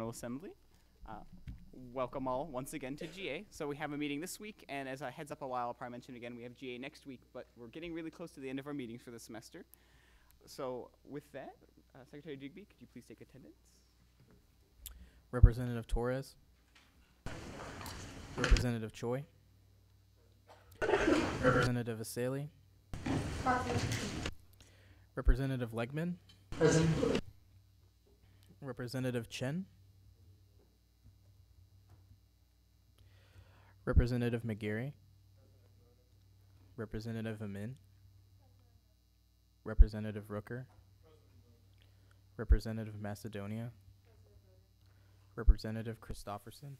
General Assembly. Uh, Welcome all once again to GA. So we have a meeting this week, and as a heads up a while, I'll probably mention again, we have GA next week, but we're getting really close to the end of our meetings for the semester. So with that, Secretary Digby, could you please take attendance? Representative Torres. Representative Choi. Representative Asali. Representative Legman. Present. Representative Chen. Representative McGarry. Representative Amin. Representative Rooker. Representative Macedonia. Representative Christofferson.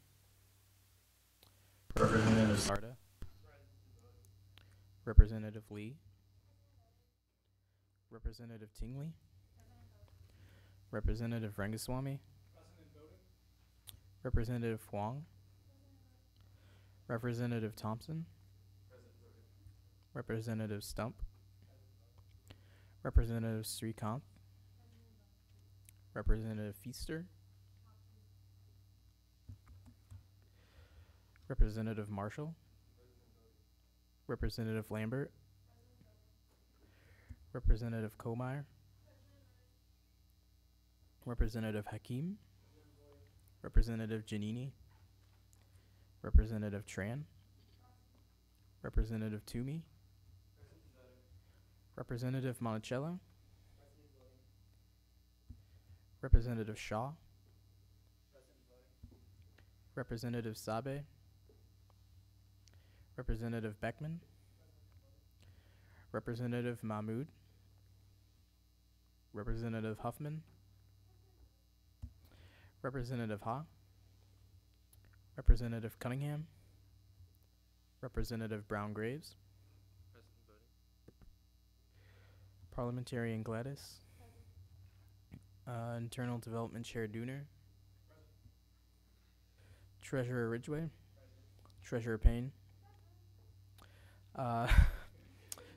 Representative Sarda. Representative Lee. Representative Tingley. Representative Rangaswamy. Representative Huang. Representative Thompson. Representative Stump. Representative Srikanth. Representative Feaster. Representative Marshall. Representative Lambert. Representative Komeyer. Representative Hakim. Representative Giannini. Representative Tran. Representative Toomey. Representative Monticello. Representative Shaw. Representative Sabe. Representative Beckman. Representative Mahmood. Representative Huffman. Representative Ha. Representative Cunningham. Representative Brown-Graves. Parliamentarian Gladys. Internal Development Chair Dooner. Treasurer Ridgway. Treasurer Payne.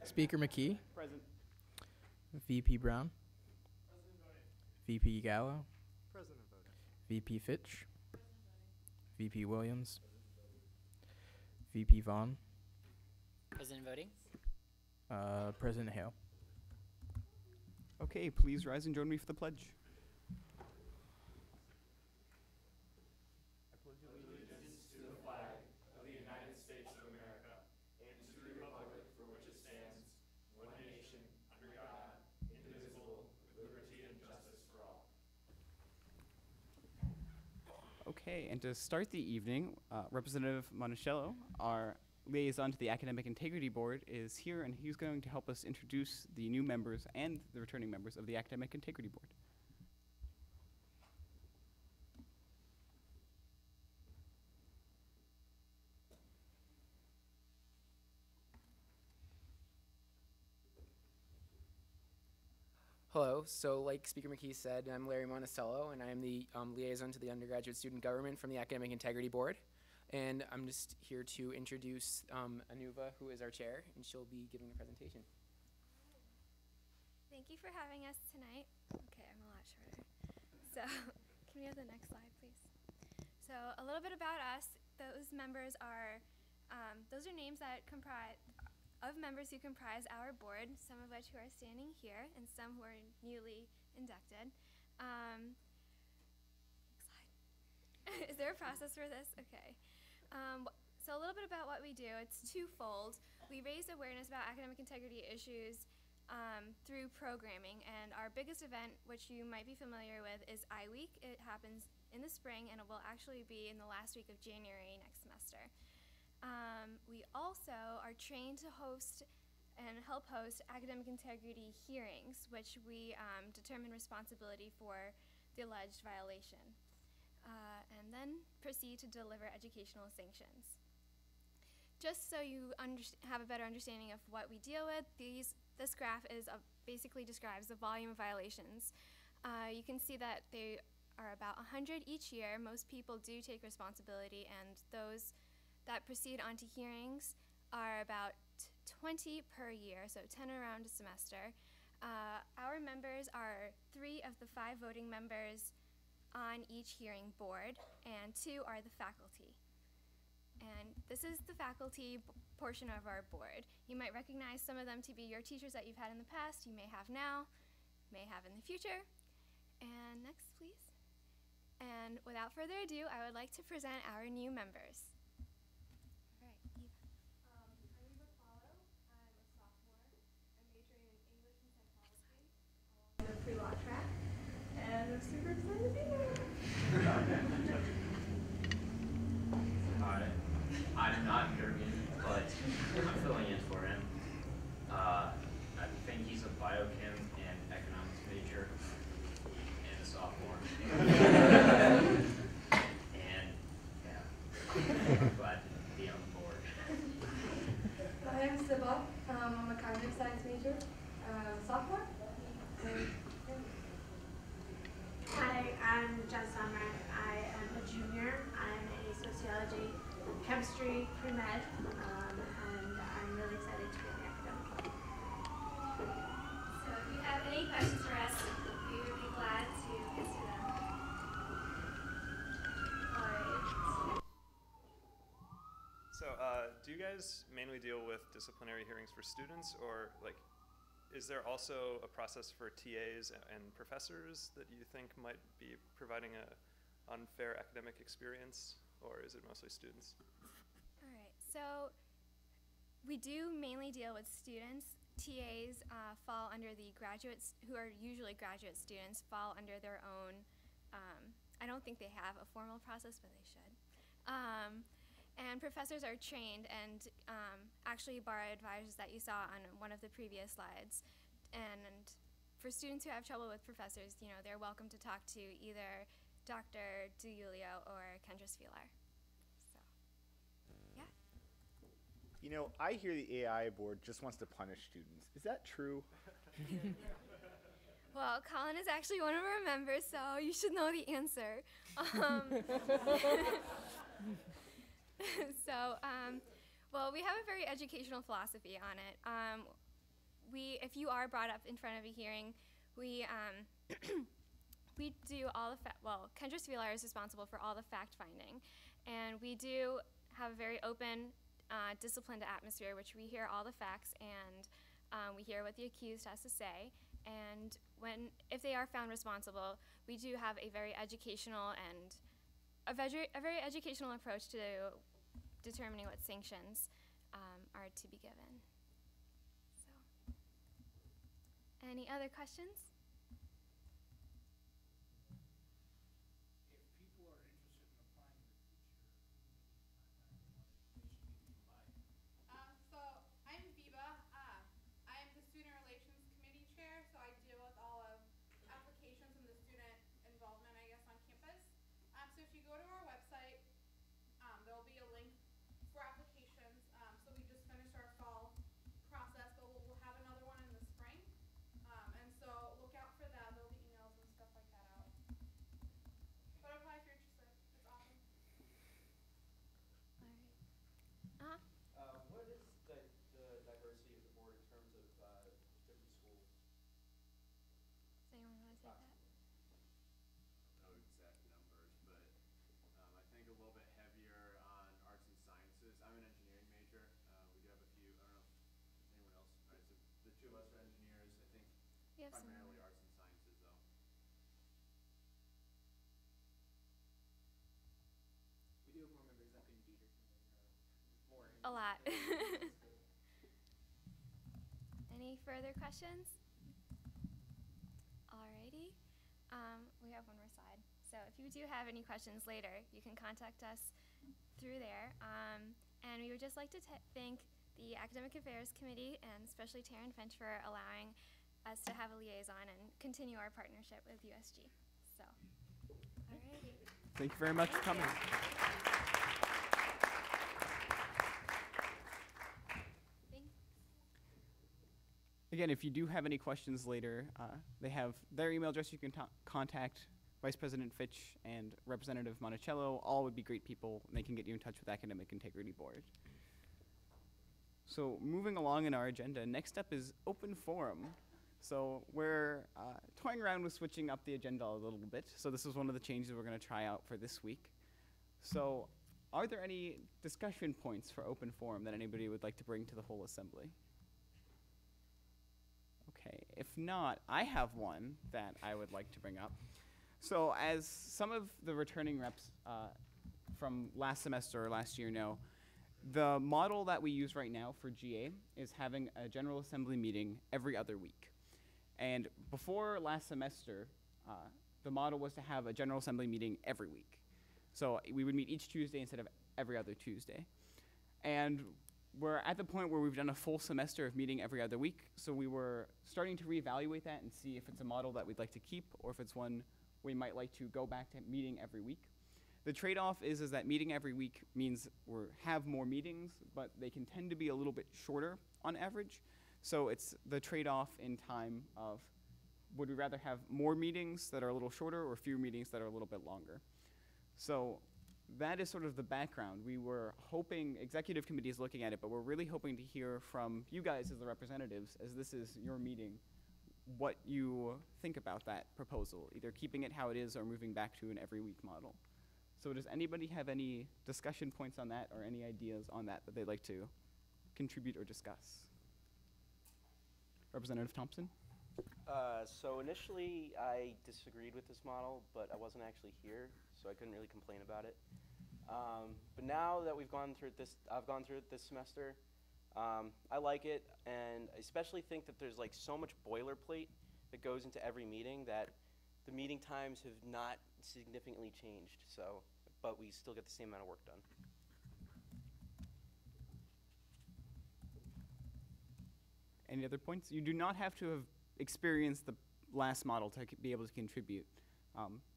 Speaker McKee. Present. VP Brown. VP Gallo. VP Fitch. VP Williams. VP Vaughn. President voting. President Hale. Okay, please rise and join me for the pledge. Okay, and to start the evening, Representative Monticello, our liaison to the Academic Integrity Board, is here, and he's going to help us introduce the new members and the returning members of the Academic Integrity Board. Hello, so like Speaker McKee said, I'm Larry Monticello, and I am the liaison to the undergraduate student government from the Academic Integrity Board. And I'm just here to introduce Anuva, who is our chair, and she'll be giving the presentation. Thank you for having us tonight. Okay, I'm a lot shorter. So, can we have the next slide, please? So, a little bit about us. Those members are, those are names that comprise of members who comprise our board, some of which who are standing here, and some who are newly inducted. Next slide. Is there a process for this? Okay. So a little bit about what we do. It's twofold. We raise awareness about academic integrity issues through programming, and our biggest event, which you might be familiar with, is I-Week. It happens in the spring, and it will actually be in the last week of January next semester. We also are trained to host and help host academic integrity hearings, which we determine responsibility for the alleged violation, and then proceed to deliver educational sanctions. Just so you have a better understanding of what we deal with, this graph is basically describes the volume of violations. You can see that they are about 100 each year. Most people do take responsibility, and those that proceed onto hearings are about 20 per year, so 10 around a semester. Our members are 3 of the 5 voting members on each hearing board, and 2 are the faculty. And this is the faculty portion of our board. You might recognize some of them to be your teachers that you've had in the past, you may have now, may have in the future. And next, please. And without further ado, I would like to present our new members. All right, Eva. I'm Eva Paulo. I'm a sophomore. I'm majoring in English and psychology on the pre-law track, and I'm super excited to be here. Hi, I'm not Jurgen, but I'm filling in for him. I think he's a biochem and economics major and a sophomore. And yeah, I'm glad to be on board. Hi, I'm Siba. I'm a cognitive science major, sophomore. Hi, I'm Jen Summer. I am a junior. I'm a sociology, chemistry, pre-med, and I'm really excited to be in the academic club. So if you have any questions for us, we would be glad to answer them. All right. So, do you guys mainly deal with disciplinary hearings for students, or like, is there also a process for TAs and professors that you think might be providing a unfair academic experience, or is it mostly students? All right, so we do mainly deal with students. TAs fall under the graduates, who are usually graduate students, fall under their own, I don't think they have a formal process, but they should. And professors are trained, and actually bar advisors that you saw on one of the previous slides. And for students who have trouble with professors, you know, they're welcome to talk to either Dr. DiIulio or Kendris Vilar. So, yeah. You know, I hear the AI board just wants to punish students. Is that true? Well, Colin is actually one of our members, so you should know the answer. Well, we have a very educational philosophy on it. If you are brought up in front of a hearing, we do all the Kendris Vilar is responsible for all the fact finding, and we do have a very open, disciplined atmosphere, which we hear all the facts and we hear what the accused has to say. And if they are found responsible, we do have a very educational and a very educational approach to determining what sanctions are to be given. So, any other questions? If people are interested in applying in the future, So I'm Viva. I am the Student Relations Committee Chair, so I deal with all of applications and the student involvement, I guess, on campus. So if you go to our website, there will be a link for applications. So we just finished our fall process, but we'll have another one in the spring. And so look out for that. There'll be emails and stuff like that out. But apply if you're interested. It's awesome. All right. What is the diversity of the board in terms of different schools? Does anyone want to take that? No exact numbers, but I think a little bit heavier on arts and sciences. I'm an engineering major. We do have a few, I don't know if anyone else, right, so the two of us are engineers. I think We have primarily some. arts and sciences though. We do have more members that couldn't be here tonight. More. A lot. Any further questions? Alrighty. We have one more slide. So if you do have any questions later, you can contact us through there. And we would just like to thank the Academic Affairs Committee and especially Taryn Finch for allowing us to have a liaison and continue our partnership with USG. So, alrighty. Thank you very much for coming. Again, if you do have any questions later, they have their email address. You can contact Vice President Fitch and Representative Monticello. All would be great people, and they can get you in touch with Academic Integrity Board. So moving along in our agenda, next up is open forum. So we're toying around with switching up the agenda a little bit. So this is one of the changes we're going to try out for this week. So are there any discussion points for open forum that anybody would like to bring to the whole assembly? Okay, if not, I have one that I would like to bring up. So as some of the returning reps from last semester or last year know, the model that we use right now for GA is having a General Assembly meeting every other week. And before last semester, the model was to have a General Assembly meeting every week. So we would meet each Tuesday instead of every other Tuesday. And we're at the point where we've done a full semester of meeting every other week, so we were starting to reevaluate that and see if it's a model that we'd like to keep or if it's one we might like to go back to meeting every week. The trade-off is that meeting every week means we have more meetings, but they can tend to be a little bit shorter on average. So it's the trade-off in time of would we rather have more meetings that are a little shorter or fewer meetings that are a little bit longer. So that is sort of the background. We were hoping, executive committee is looking at it, but we're really hoping to hear from you guys as the representatives, as this is your meeting, what you think about that proposal, either keeping it how it is or moving back to an every week model. So does anybody have any discussion points on that or any ideas on that that they'd like to contribute or discuss? Representative Thompson? So initially I disagreed with this model, but I wasn't actually here, so I couldn't really complain about it. But now that I've gone through it this semester, I like it, and I especially think that there's like so much boilerplate that goes into every meeting that the meeting times have not significantly changed, but we still get the same amount of work done. Any other points? You do not have to have experienced the last model to be able to contribute.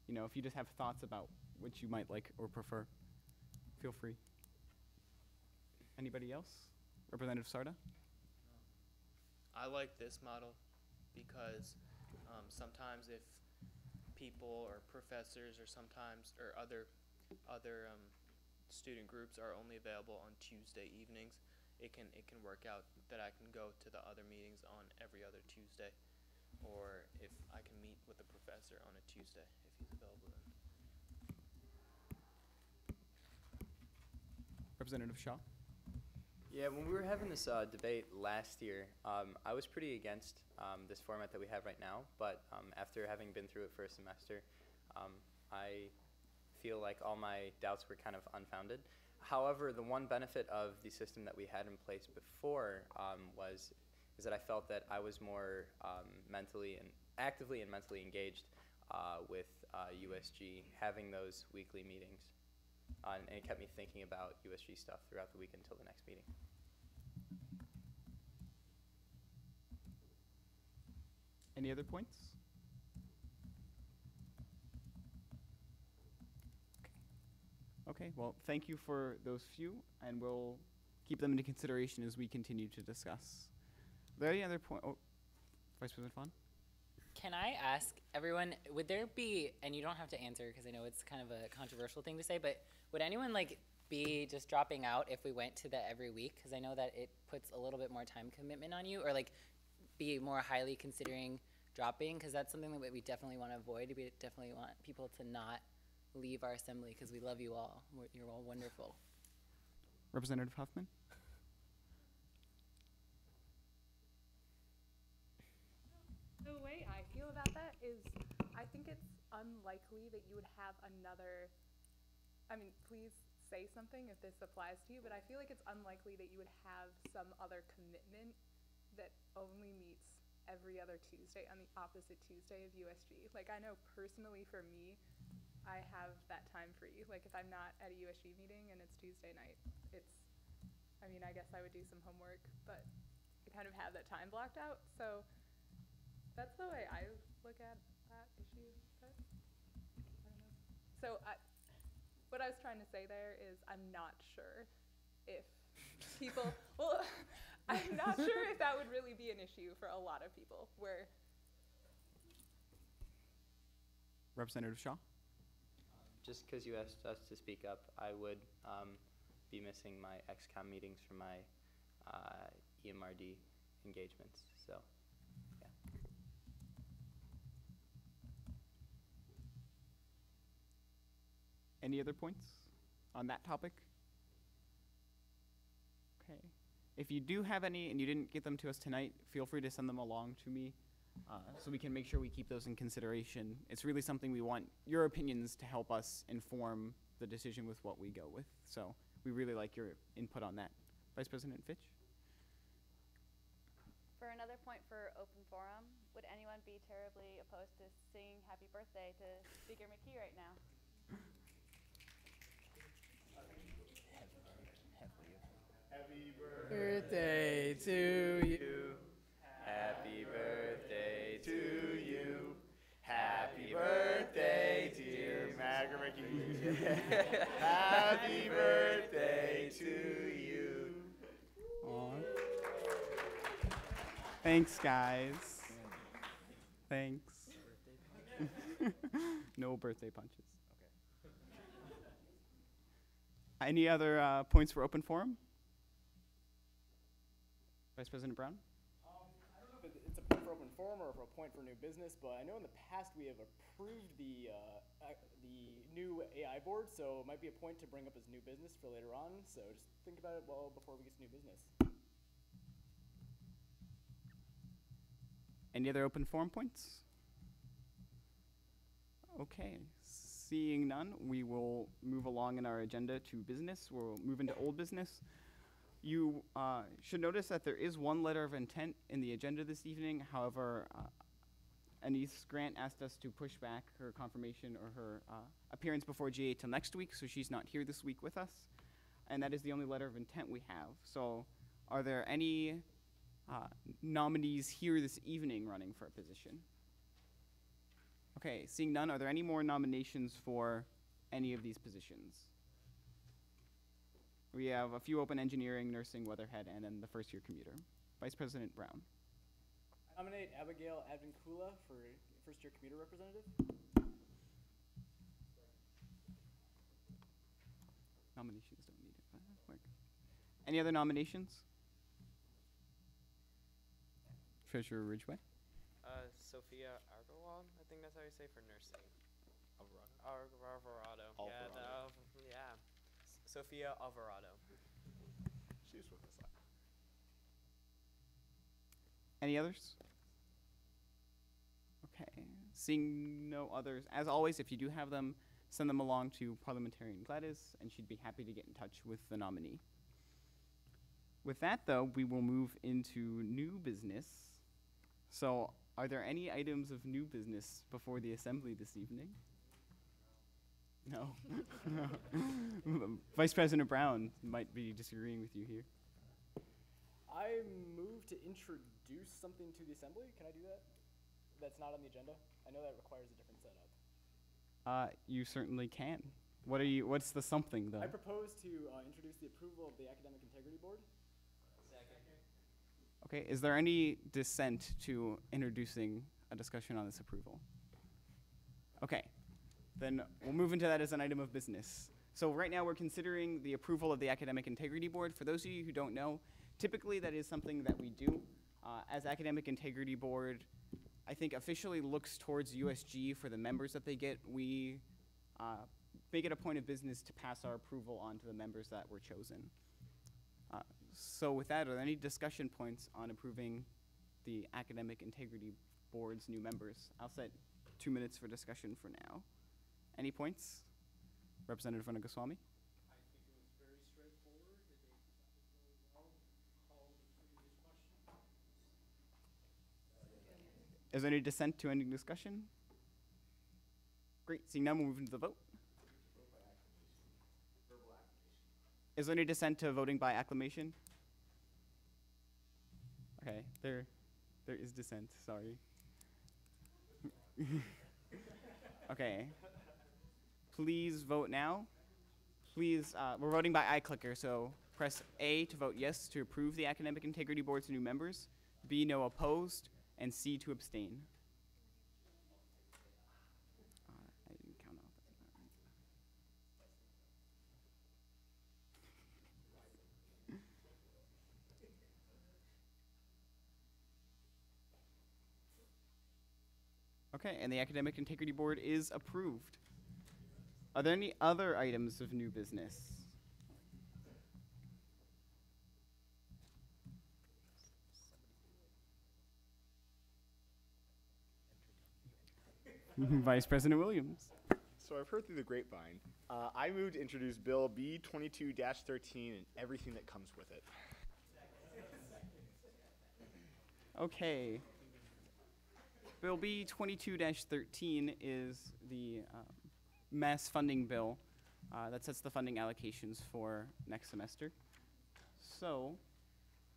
You know, if you just have thoughts about which you might like or prefer, feel free. Anybody else? Representative Sarda? I like this model because sometimes if people or professors or sometimes or other student groups are only available on Tuesday evenings, it can work out that I can go to the other meetings on every other Tuesday, or if I can meet with the professor on a Tuesday if he's available then. Representative Shaw? Yeah, when we were having this debate last year, I was pretty against this format that we have right now, but after having been through it for a semester, I feel like all my doubts were kind of unfounded. However, the one benefit of the system that we had in place before is that I felt that I was more actively and mentally engaged with USG, having those weekly meetings. And it kept me thinking about USG stuff throughout the week until the next meeting. Any other points? Okay, well, thank you for those few, and we'll keep them into consideration as we continue to discuss. Are there any other point? Oh, Vice President Fawn? Can I ask everyone, would there be, and you don't have to answer because I know it's kind of a controversial thing to say, but would anyone be just dropping out if we went to the every week? Because I know that it puts a little bit more time commitment on you, or be more highly considering dropping, because that's something that we definitely want to avoid. We definitely want people to not leave our assembly because we love you all. You're all wonderful. Representative Huffman? The way I feel about that is I think it's unlikely that you would have another, I mean, please say something if this applies to you, but I feel like it's unlikely that you would have some other commitment that only meets every other Tuesday on the opposite Tuesday of USG. I know personally for me, I have that time free. If I'm not at a USG meeting and it's Tuesday night, I guess I would do some homework, but I kind of have that time blocked out. So that's the way I look at that issue. But I don't know. So what I was trying to say there is I'm not sure if people, well, I'm not sure if that would really be an issue for a lot of people where. Representative Shaw? Just because you asked us to speak up, I would be missing my XCOM meetings for my EMRD engagements. So, yeah. Any other points on that topic? Okay. If you do have any and you didn't get them to us tonight, feel free to send them along to me so we can make sure we keep those in consideration. It's really something we want your opinions to help us inform the decision with what we go with. So we really like your input on that. Vice President Fitch? For another point for open forum, would anyone be terribly opposed to singing happy birthday to Speaker McKee right now? Happy birthday to you. Happy birthday to you. Happy birthday, dear McKee. Happy birthday to you. Aw. Thanks, guys. Thanks. No birthday punches. Okay. Any other points for open forum? Vice President Brown? I don't know if it's a point for open forum or for a point for new business, but I know in the past we have approved the new AI board, so it might be a point to bring up as new business for later on. So just think about it well before we get to new business. Any other open forum points? Okay, seeing none, we will move along in our agenda to business. We'll move into old business. You should notice that there is one letter of intent in the agenda this evening. However, Anise Grant asked us to push back her confirmation or her appearance before GA till next week, so she's not here this week with us. And that is the only letter of intent we have. So are there any nominees here this evening running for a position? Okay, seeing none, are there any more nominations for any of these positions? We have a few open engineering, nursing, weatherhead, and then the first-year commuter. Vice President Brown. I nominate Abigail Advincula for first-year commuter representative. Nominations don't need it. Any other nominations? Treasurer Ridgway. Sophia Argawal, I think that's how you say for nursing. Alvarado. Alvarado. Yeah. Sophia Alvarado. She was with us last. Any others? Okay, seeing no others, as always, if you do have them, send them along to Parliamentarian Gladys, and she'd be happy to get in touch with the nominee. With that, though, we will move into new business. So, are there any items of new business before the assembly this evening? No. Vice President Brown might be disagreeing with you here. I move to introduce something to the assembly. Can I do that? That's not on the agenda. I know that requires a different setup. You certainly can. What's the something, though? I propose to introduce the approval of the Academic Integrity Board. Okay, is there any dissent to introducing a discussion on this approval? Okay, then we'll move into that as an item of business. So right now we're considering the approval of the Academic Integrity Board. For those of you who don't know, typically that is something that we do. As Academic Integrity Board, I think officially looks towards USG for the members that they get. We make it a point of business to pass our approval on to the members that were chosen. So with that, are there any discussion points on approving the Academic Integrity Board's new members? I'll set 2 minutes for discussion for now. Any points? Representative Ranagoswamy? I think it was very straightforward. They presented very well. Called the previous question. Is there any dissent to ending discussion? Great, seeing none, we'll move into the vote. Is there any dissent to voting by acclamation? Okay, there is dissent, sorry. Okay, please vote now. Please, we're voting by iClicker, so press A to vote yes to approve the Academic Integrity Board's new members, B, no opposed, and C to abstain. I didn't count off, that's not right. Okay, and the Academic Integrity Board is approved. Are there any other items of new business? Vice President Williams. So I've heard through the grapevine. I move to introduce Bill B22-13 and everything that comes with it. Okay. Bill B 22-13 is the mass funding bill that sets the funding allocations for next semester. So,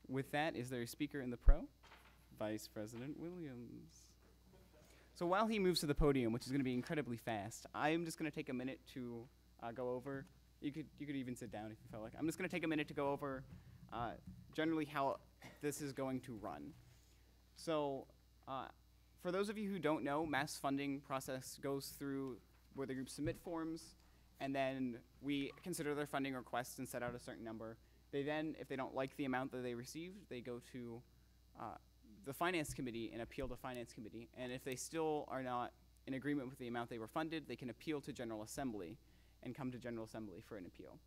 with that, is there a speaker in the pro? Vice President Williams. So while he moves to the podium, which is going to be incredibly fast, I am just going to take a minute to go over. You could even sit down if you felt like. I'm just going to take a minute to go over generally how this is going to run. So, for those of you who don't know, mass funding process goes through where the groups submit forms, and then we consider their funding requests and set out a certain number. They then, if they don't like the amount that they received, they go to the Finance Committee and appeal to Finance Committee. And if they still are not in agreement with the amount they were funded, they can appeal to General Assembly and come to General Assembly for an appeal.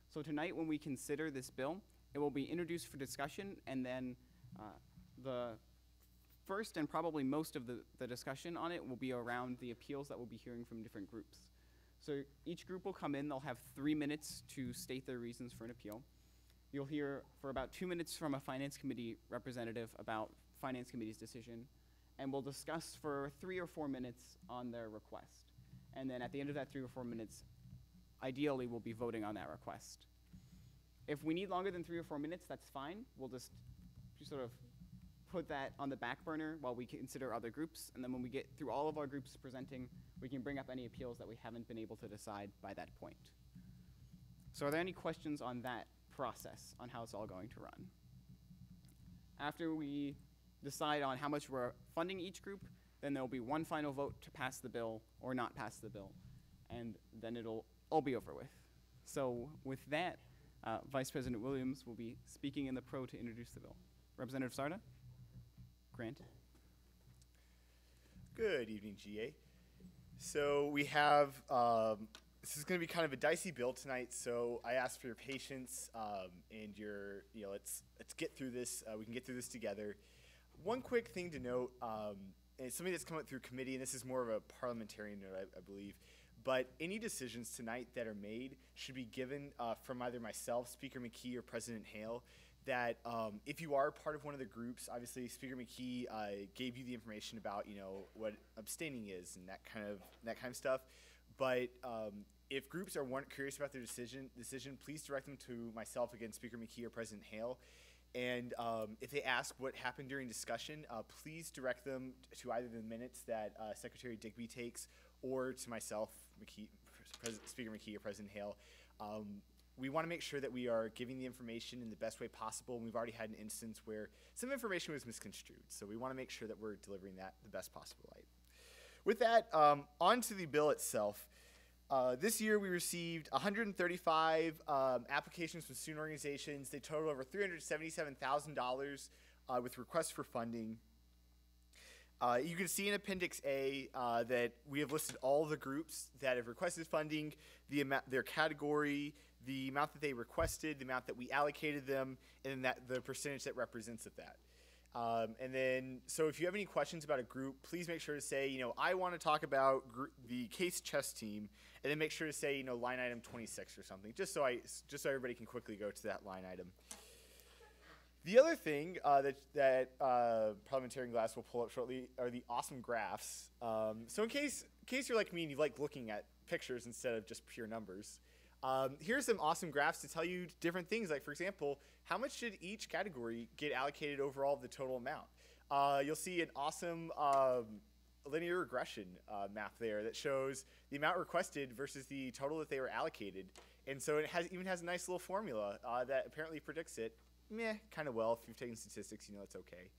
So tonight, when we consider this bill, it will be introduced for discussion, and then the first and probably most of the discussion on it will be around the appeals that we'll be hearing from different groups. So each group will come in, they'll have 3 minutes to state their reasons for an appeal. You'll hear for about 2 minutes from a Finance Committee representative about Finance Committee's decision, and we'll discuss for 3 or 4 minutes on their request. And then at the end of that 3 or 4 minutes, ideally we'll be voting on that request. If we need longer than 3 or 4 minutes, that's fine. We'll just sort of put that on the back burner while we consider other groups, and then when we get through all of our groups presenting, we can bring up any appeals that we haven't been able to decide by that point. So are there any questions on that process, on how it's all going to run? After we decide on how much we're funding each group, then there'll be one final vote to pass the bill or not pass the bill, and then it'll all be over with. So with that, Vice President Williams will be speaking in the pro to introduce the bill. Representative Sarda? Grant. Good evening, GA. So we have, this is going to be kind of a dicey bill tonight, so I ask for your patience and your, let's get through this. We can get through this together. One quick thing to note, and it's something that's come up through committee, and this is more of a parliamentarian note, I believe, but any decisions tonight that are made should be given from either myself, Speaker McKee, or President Hale, that if you are part of one of the groups, obviously Speaker McKee gave you the information about what abstaining is and that kind of stuff. But if groups are curious about their decision, please direct them to myself, again, Speaker McKee or President Hale. And if they ask what happened during discussion, please direct them to either the minutes that Secretary Digby takes or to myself, Speaker McKee or President Hale. We want to make sure that we are giving the information in the best way possible, and we've already had an instance where some information was misconstrued, so we want to make sure that we're delivering that the best possible light. With that, on to the bill itself. This year we received 135 applications from student organizations. They total over $377,000 with requests for funding. You can see in Appendix A that we have listed all the groups that have requested funding, the amount, their category, the amount that they requested, the amount that we allocated them, and then the percentage that represents of that. And then, so if you have any questions about a group, please make sure to say, I want to talk about the case chess team, and then make sure to say, line item 26 or something, just so everybody can quickly go to that line item. The other thing that Parliamentarian Glass will pull up shortly are the awesome graphs. So in case you're like me and you like looking at pictures instead of just pure numbers, here's some awesome graphs to tell you different things. Like, for example, how much did each category get allocated overall of the total amount? You'll see an awesome linear regression map there that shows the amount requested versus the total that they were allocated. And so it even has a nice little formula that apparently predicts it. Kind of well. If you've taken statistics, it's okay.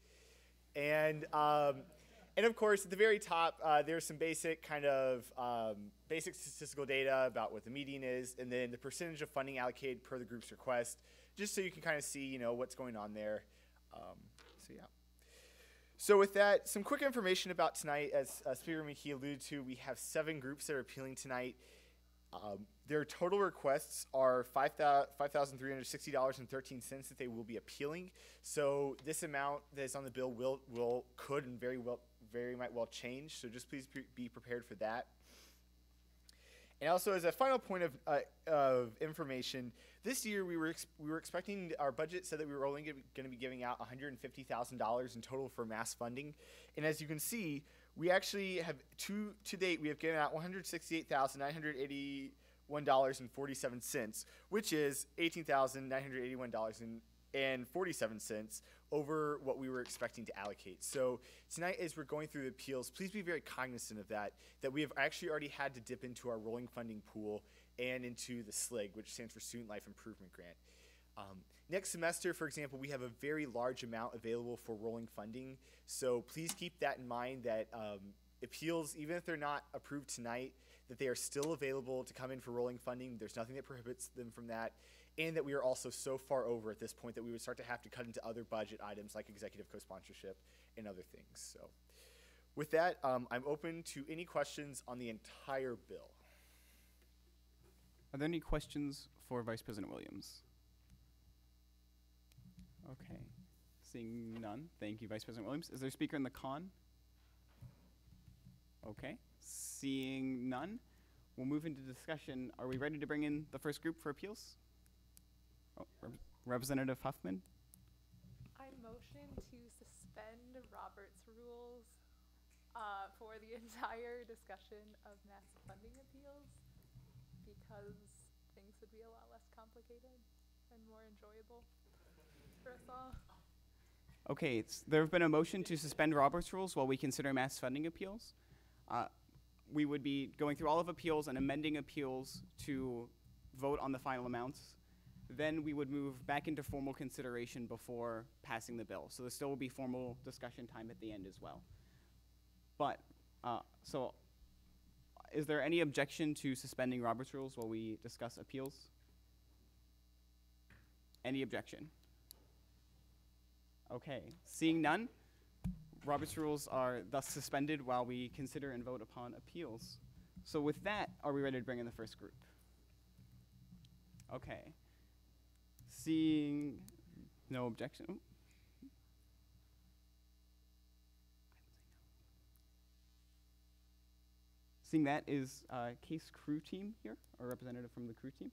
And of course, at the very top, there's some basic basic statistical data about what the median is, and then the percentage of funding allocated per the group's request, just so you can kind of see, what's going on there. So yeah. So with that, some quick information about tonight. As Speaker McKee alluded to, we have 7 groups that are appealing tonight. Their total requests are $5,360.13 that they will be appealing. So this amount that is on the bill could and very might well change. So just please be prepared for that. And also, as a final point of information, this year we were expecting, our budget said that we were only going to be giving out $150,000 in total for mass funding. And as you can see, we actually have to date we have given out $168,981.47, which is $18,981.47 over what we were expecting to allocate. So tonight, as we're going through the appeals, please be very cognizant of that we have actually already had to dip into our rolling funding pool and into the SLIG, which stands for Student Life Improvement Grant. Next semester, for example, we have a very large amount available for rolling funding. So please keep that in mind that appeals, even if they're not approved tonight, that they are still available to come in for rolling funding. There's nothing that prohibits them from that. And that we are also so far over at this point that we would start to have to cut into other budget items like executive co-sponsorship and other things. So with that, I'm open to any questions on the entire bill. Are there any questions for Vice President Williams? Okay. Seeing none. Thank you, Vice President Williams. Is there a speaker in the con? Okay. Seeing none, we'll move into discussion. Are we ready to bring in the first group for appeals? Oh, Representative Huffman. I motion to suspend Robert's rules for the entire discussion of mass funding appeals because things would be a lot less complicated and more enjoyable for us all. Okay, there have been a motion to suspend Robert's rules while we consider mass funding appeals. We would be going through all of appeals and amending appeals to vote on the final amounts. Then we would move back into formal consideration before passing the bill. So there still will be formal discussion time at the end as well. But, so is there any objection to suspending Robert's rules while we discuss appeals? Any objection? Okay, seeing none, Robert's rules are thus suspended while we consider and vote upon appeals. So with that, are we ready to bring in the first group? Okay. Seeing no objection. Ooh. Seeing that, is case crew team here, or a representative from the crew team?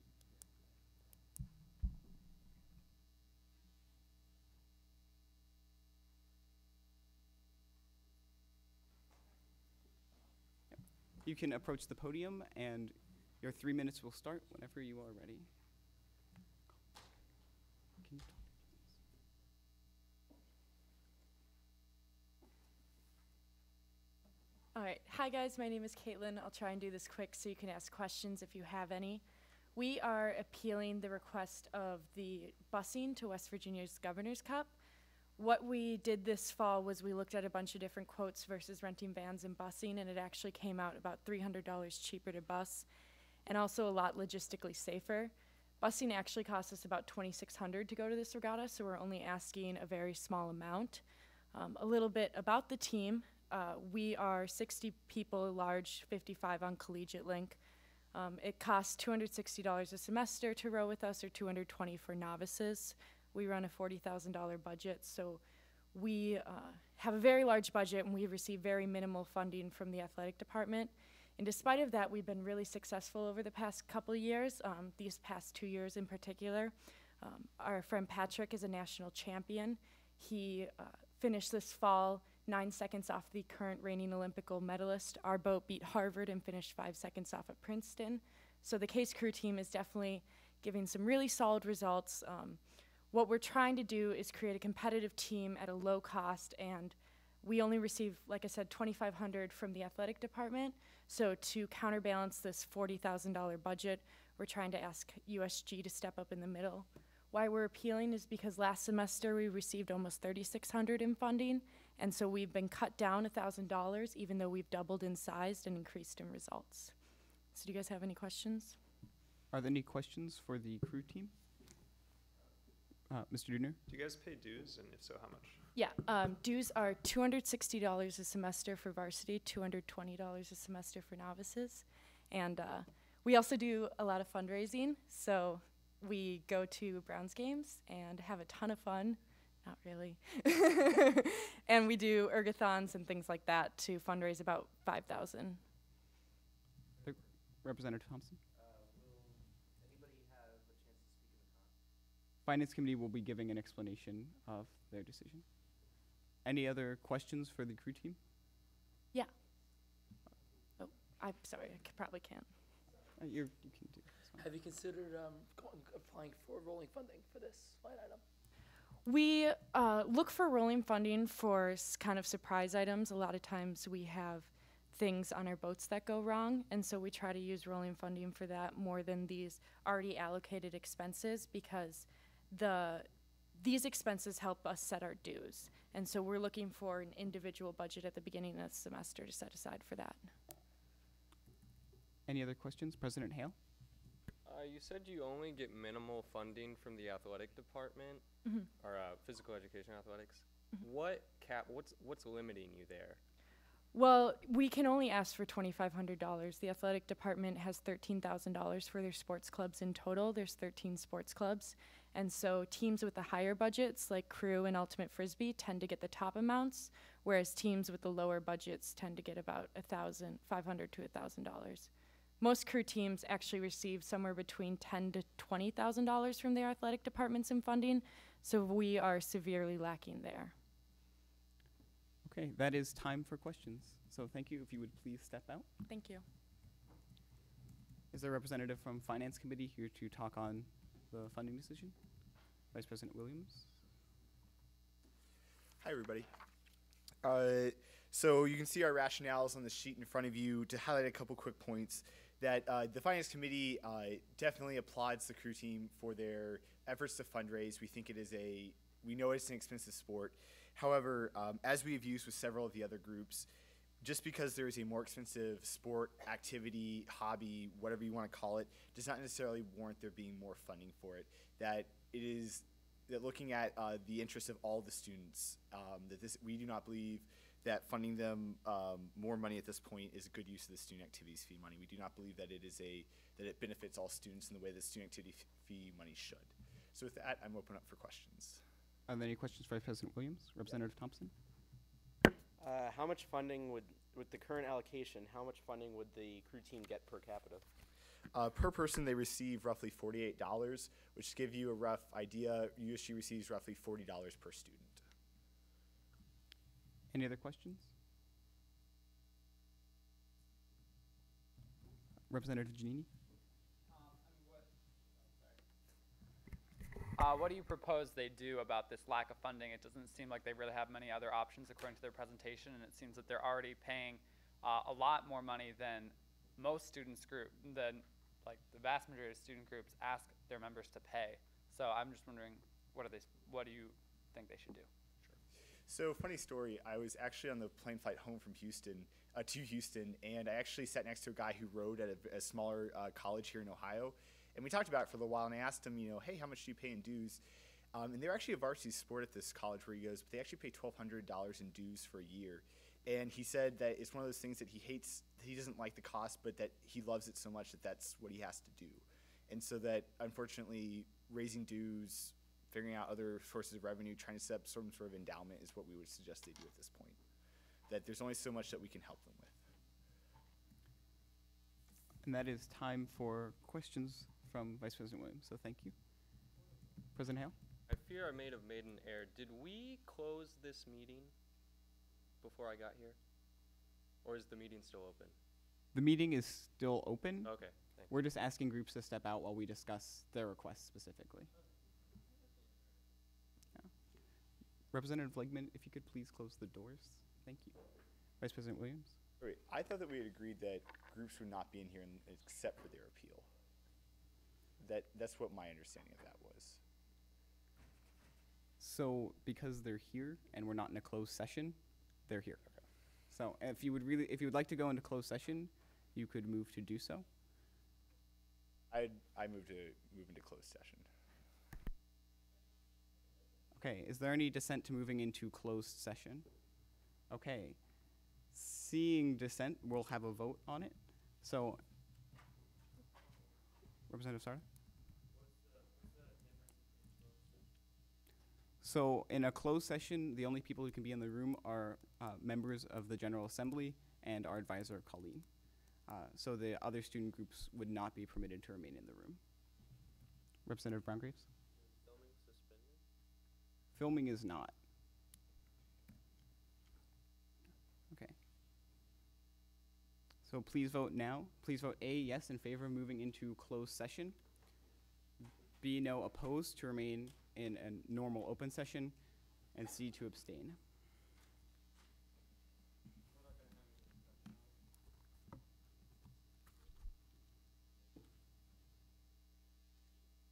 Yep. You can approach the podium, and your 3 minutes will start whenever you are ready. Can you talk? All right. Hi, guys. My name is Caitlin. I'll try and do this quick so you can ask questions if you have any. We are appealing the request of the busing to West Virginia's Governor's Cup. What we did this fall was we looked at a bunch of different quotes versus renting vans and busing, and it actually came out about $300 cheaper to bus and also a lot logistically safer. Busing actually costs us about $2,600 to go to this regatta, so we're only asking a very small amount. A little bit about the team. We are 60 people large, 55 on collegiate link. It costs $260 a semester to row with us, or $220 for novices. We run a $40,000 budget, so we have a very large budget, and we receive very minimal funding from the athletic department. And despite of that, we've been really successful over the past couple of years, these past 2 years in particular. Our friend Patrick is a national champion. He finished this fall 9 seconds off the current reigning Olympic gold medalist. Our boat beat Harvard and finished 5 seconds off at Princeton. So the Case Crew team is definitely giving some really solid results. What we're trying to do is create a competitive team at a low cost, and we only receive, like I said, $2,500 from the athletic department. So to counterbalance this $40,000 budget, we're trying to ask USG to step up in the middle. Why we're appealing is because last semester we received almost $3,600 in funding, and so we've been cut down $1,000 even though we've doubled in size and increased in results. So do you guys have any questions? Are there any questions for the crew team? Mr. Dudner? Do you guys pay dues, and if so, how much? Yeah, dues are $260 a semester for varsity, $220 a semester for novices. And We also do a lot of fundraising, so we go to Browns games and have a ton of fun. Not really. And we do ergathons and things like that to fundraise about $5,000. Representative Thompson. Will anybody have a chance to speak in the con? Finance Committee will be giving an explanation of their decision. Any other questions for the crew team? Yeah. Oh, I'm sorry, I probably can't. You can do this. Have you considered applying for rolling funding for this line item? We look for rolling funding for kind of surprise items. A lot of times we have things on our boats that go wrong, and so we try to use rolling funding for that more than these already allocated expenses, because these expenses help us set our dues. And so we're looking for an individual budget at the beginning of the semester to set aside for that. Any other questions? President Hale? You said you only get minimal funding from the athletic department, or physical education athletics. What's limiting you there? Well, we can only ask for $2,500. The athletic department has $13,000 for their sports clubs in total. There's 13 sports clubs. And so teams with the higher budgets, like crew and ultimate frisbee, tend to get the top amounts, whereas teams with the lower budgets tend to get about $500 to $1,000. Most crew teams actually receive somewhere between $10,000 to $20,000 from their athletic departments in funding, so we are severely lacking there. Okay, that is time for questions. So thank you. If you would please step out. Thank you. Is there a representative from Finance Committee here to talk on the funding decision? Vice President Williams. Hi, everybody. So you can see our rationales on the sheet in front of you. To highlight a couple quick points, that the Finance Committee definitely applauds the crew team for their efforts to fundraise. We know it's an expensive sport. However, as we have used with several of the other groups, just because there is a more expensive sport, activity, hobby, whatever you want to call it, does not necessarily warrant there being more funding for it. That looking at the interests of all the students, we do not believe that funding them more money at this point is a good use of the student activities fee money. We do not believe that it benefits all students in the way that student activity fee money should. So with that, I'm open up for questions. Are there any questions for Vice President Williams? Representative Thompson? How much funding with the current allocation, how much funding would the crew team get per capita? Per person, they receive roughly $48, which to give you a rough idea, USG receives roughly $40 per student. Any other questions? Representative Giannini? What do you propose they do about this lack of funding? It doesn't seem like they really have many other options according to their presentation, and it seems that they're already paying a lot more money than most students like the vast majority of student groups ask their members to pay. So I'm just wondering, what do you think they should do? So funny story, I was actually on the plane flight home from Houston, to Houston, and I actually sat next to a guy who rode at a smaller college here in Ohio. And we talked about it for a little while, and I asked him, hey, how much do you pay in dues? And they're actually a varsity sport at this college where he goes, but they actually pay $1,200 in dues for a year. And he said that it's one of those things that he hates, he doesn't like the cost, but that he loves it so much that that's what he has to do. And so that, unfortunately, raising dues, figuring out other sources of revenue, trying to set up some sort of endowment is what we would suggest they do at this point. That there's only so much that we can help them with. And that is time for questions from Vice President Williams, so thank you. President Hale? I fear I may have made an error. Did we close this meeting before I got here? Or is the meeting still open? The meeting is still open. Okay, thanks. We're just asking groups to step out while we discuss their requests specifically. Yeah. Representative Legman, if you could please close the doors. Thank you. Vice President Williams? Wait, I thought that we had agreed that groups would not be in here except for their appeal. That's what my understanding of that was. So because they're here and we're not in a closed session, they're here. Okay. So if you would like to go into closed session, you could move to do so. I move into closed session. Okay, is there any dissent to moving into closed session? Okay. Seeing dissent, we'll have a vote on it. So Representative Sarda? So in a closed session, the only people who can be in the room are members of the General Assembly and our advisor, Colleen. So the other student groups would not be permitted to remain in the room. Representative Brown-Graves? Filming suspended? Filming is not. Okay. So please vote now. Please vote A, yes, in favor of moving into closed session. B, no, opposed to remain in a normal open session. And C, to abstain.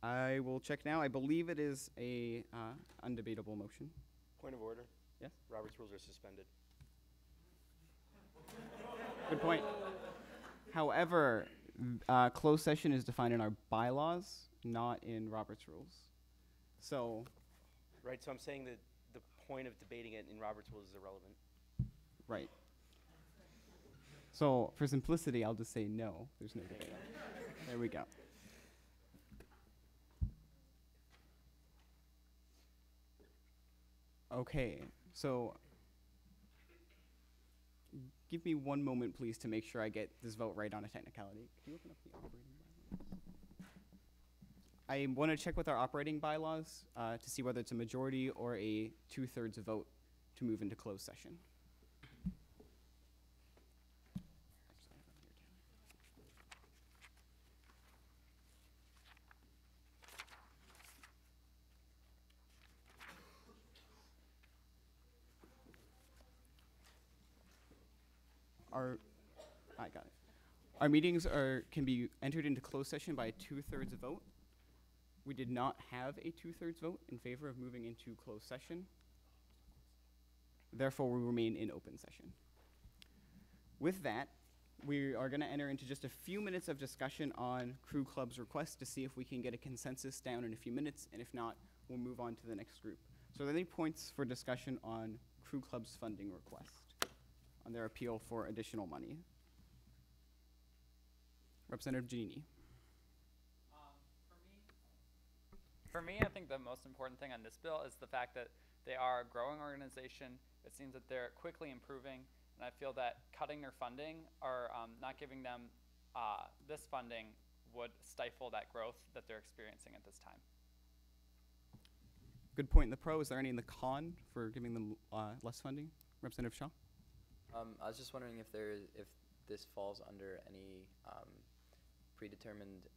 I will check now. I believe it is a undebatable motion. Point of order. Yes? Robert's rules are suspended. Good point. However, closed session is defined in our bylaws, not in Robert's rules. So. Right, so I'm saying that the point of debating it in Robert's rules is irrelevant. Right. So for simplicity, I'll just say no. There's no debate. There we go. Okay, so give me one moment, please, to make sure I get this vote right on a technicality. Can you open up the operating bylaws? I want to check with our operating bylaws to see whether it's a majority or a 2/3 vote to move into closed session. I got it. Our meetings can be entered into closed session by a 2/3 vote. We did not have a 2/3 vote in favor of moving into closed session. Therefore, we remain in open session. With that, we are going to enter into just a few minutes of discussion on Crew Club's request to see if we can get a consensus down in a few minutes, and if not, we'll move on to the next group. So are there any points for discussion on Crew Club's funding request, on their appeal for additional money? Representative Giannini. For me, I think the most important thing on this bill is the fact that they are a growing organization. It seems that they're quickly improving, and I feel that cutting their funding or not giving them this funding would stifle that growth that they're experiencing at this time. Good point in the pro. Is there any in the con for giving them less funding? Representative Shaw? I was just wondering if this falls under any predetermined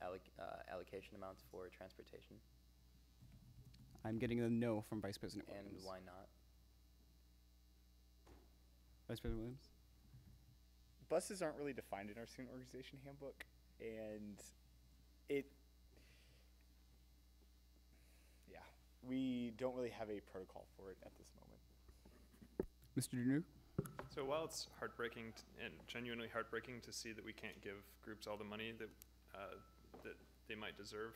allocation amounts for transportation. I'm getting a no from Vice President Williams. And why not? Vice President Williams? Buses aren't really defined in our student organization handbook, and we don't really have a protocol for it at this moment. Mr. Dunu? So while it's heartbreaking and genuinely heartbreaking to see that we can't give groups all the money that they might deserve,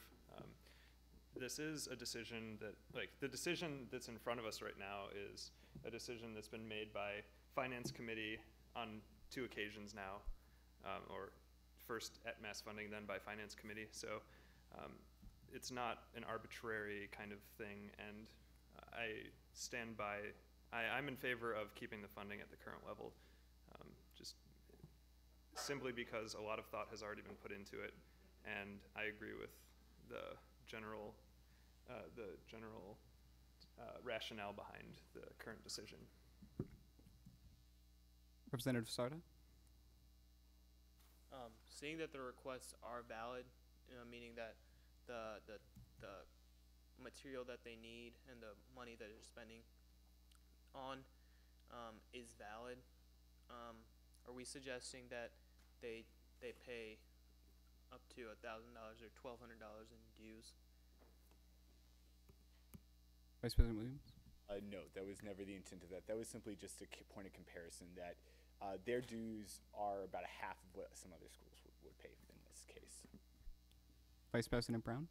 this is a decision that, the decision that's in front of us right now is a decision that's been made by Finance Committee on 2 occasions now, or first at mass funding, then by Finance Committee. So it's not an arbitrary kind of thing, and I stand by, I'm in favor of keeping the funding at the current level, just simply because a lot of thought has already been put into it, and I agree with the general rationale behind the current decision. Representative Sarda? Seeing that the requests are valid, meaning that the material that they need and the money that they're spending on is valid, are we suggesting that they pay up to $1,000 or $1,200 in dues? Vice President Williams? No, that was never the intent of that. That was simply just a point of comparison that their dues are about a half of what some other schools would pay in this case. Vice President Brown?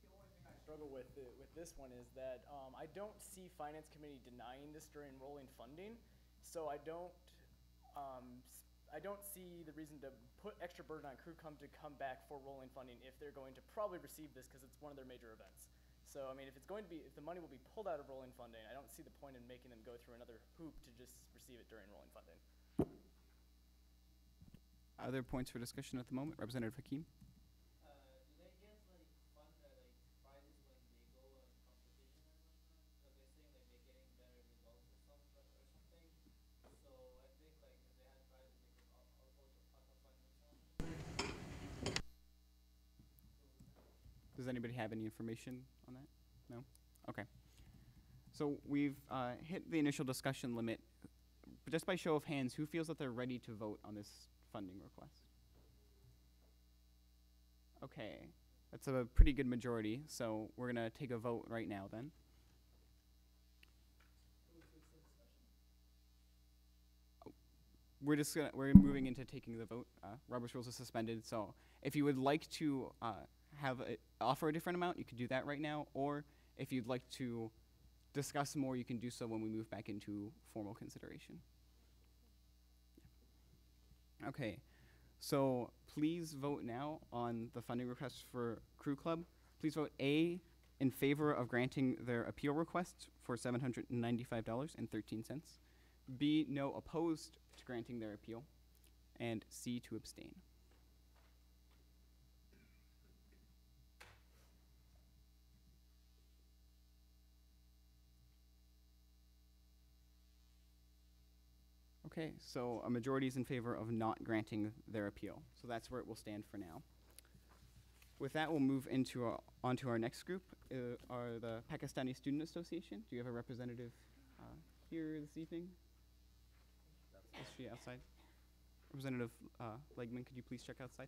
The only thing I struggle with this one is that I don't see Finance Committee denying this during rolling funding, so I I don't see the reason to put extra burden on Crew Come to come back for rolling funding if they're going to probably receive this because it's one of their major events. So, I mean, if the money will be pulled out of rolling funding, I don't see the point in making them go through another hoop to just receive it during rolling funding. Other points for discussion at the moment? Representative Hakeem? Does anybody have any information on that? No? Okay. So we've hit the initial discussion limit. Just by show of hands, who feels that they're ready to vote on this funding request? Okay. That's a pretty good majority, so we're going to take a vote right now then. We're moving into taking the vote. Robert's rules are suspended, so if you would like to offer a different amount, you could do that right now, or if you'd like to discuss more, you can do so when we move back into formal consideration. Okay, so please vote now on the funding request for Crew Club. Please vote A, in favor of granting their appeal request for $795.13. B, no, opposed to granting their appeal. And C, to abstain. Okay, so a majority is in favor of not granting their appeal. So that's where it will stand for now. With that, we'll move into onto our next group, are the Pakistani Student Association. Do you have a representative here this evening? Is she outside? Representative Legman, could you please check outside?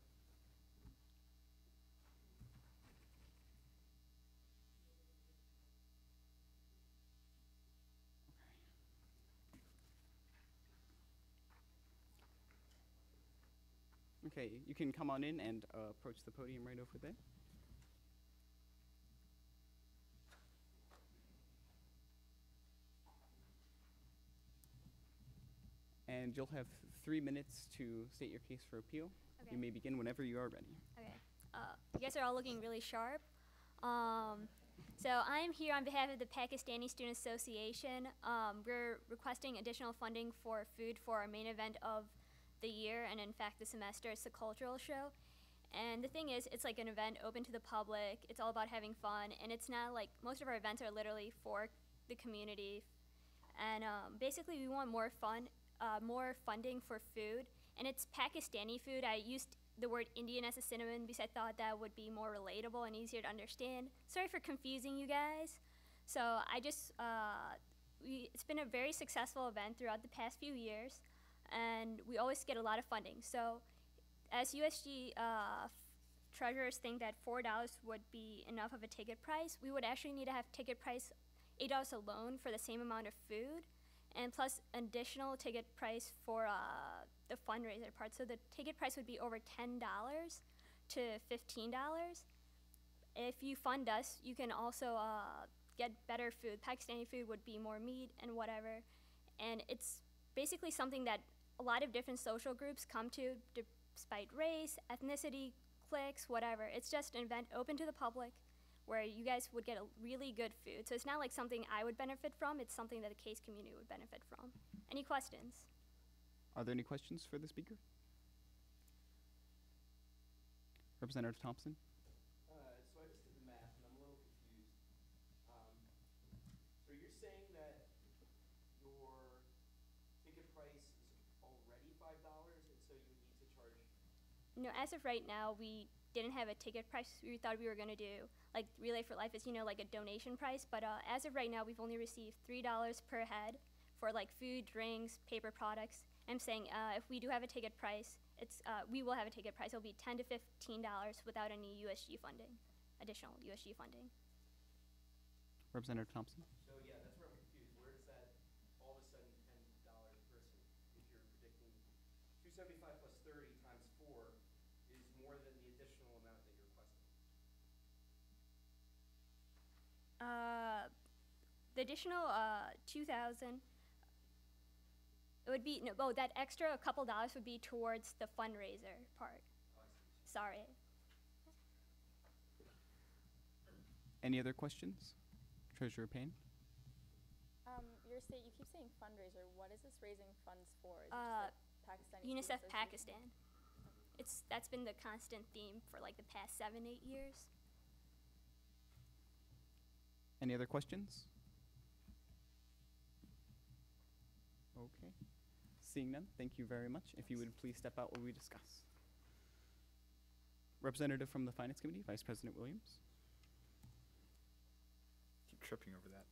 Okay, you can come on in and approach the podium right over there. And you'll have 3 minutes to state your case for appeal. Okay. You may begin whenever you are ready. Okay. You guys are all looking really sharp. So I'm here on behalf of the Pakistani Student Association. We're requesting additional funding for food for our main event of the year, and in fact the semester. It's a cultural show. And the thing is, it's like an event open to the public. It's all about having fun, and it's not like, most of our events are literally for the community. And basically we want more funding for food, and it's Pakistani food. I used the word Indian as a synonym because I thought that would be more relatable and easier to understand. Sorry for confusing you guys. So I just, it's been a very successful event throughout the past few years, and we always get a lot of funding. So as USG treasurers think that $4 would be enough of a ticket price, we would actually need to have ticket price $8 alone for the same amount of food, and plus additional ticket price for the fundraiser part. So the ticket price would be over $10 to $15. If you fund us, you can also get better food. Pakistani food would be more meat and whatever. And it's basically something that a lot of different social groups come to, despite race, ethnicity, cliques, whatever. It's just an event open to the public where you guys would get a really good food. So it's not like something I would benefit from, it's something that the case community would benefit from. Any questions? Are there any questions for the speaker? Representative Thompson? So I just did the math and I'm a little confused. So you're saying that your ticket price is already $5 and so you would need to charge? No, as of right now, we didn't have a ticket price. We thought we were gonna do, like Relay for Life is, like a donation price, but as of right now, we've only received $3 per head for like food, drinks, paper products. I'm saying if we do have a ticket price, we will have a ticket price. It'll be $10 to $15 without any USG funding, additional USG funding. Representative Thompson? So yeah, that's where I'm confused. Where does that all of a sudden $10 per person, if you're predicting 275 plus 30 times 4 is more than the additional amount that you're requesting? The additional 2,000. It would be, no, oh, that extra a couple dollars would be towards the fundraiser part. Sorry. Any other questions? Treasurer Payne? You keep saying fundraiser. What is this raising funds for? Is it just like Pakistani UNICEF Student Pakistan. That's been the constant theme for like the past 7-8 years. Any other questions? Okay. Seeing none, thank you very much. If you would please step out while we discuss. Representative from the Finance Committee, Vice President Williams. Keep tripping over that.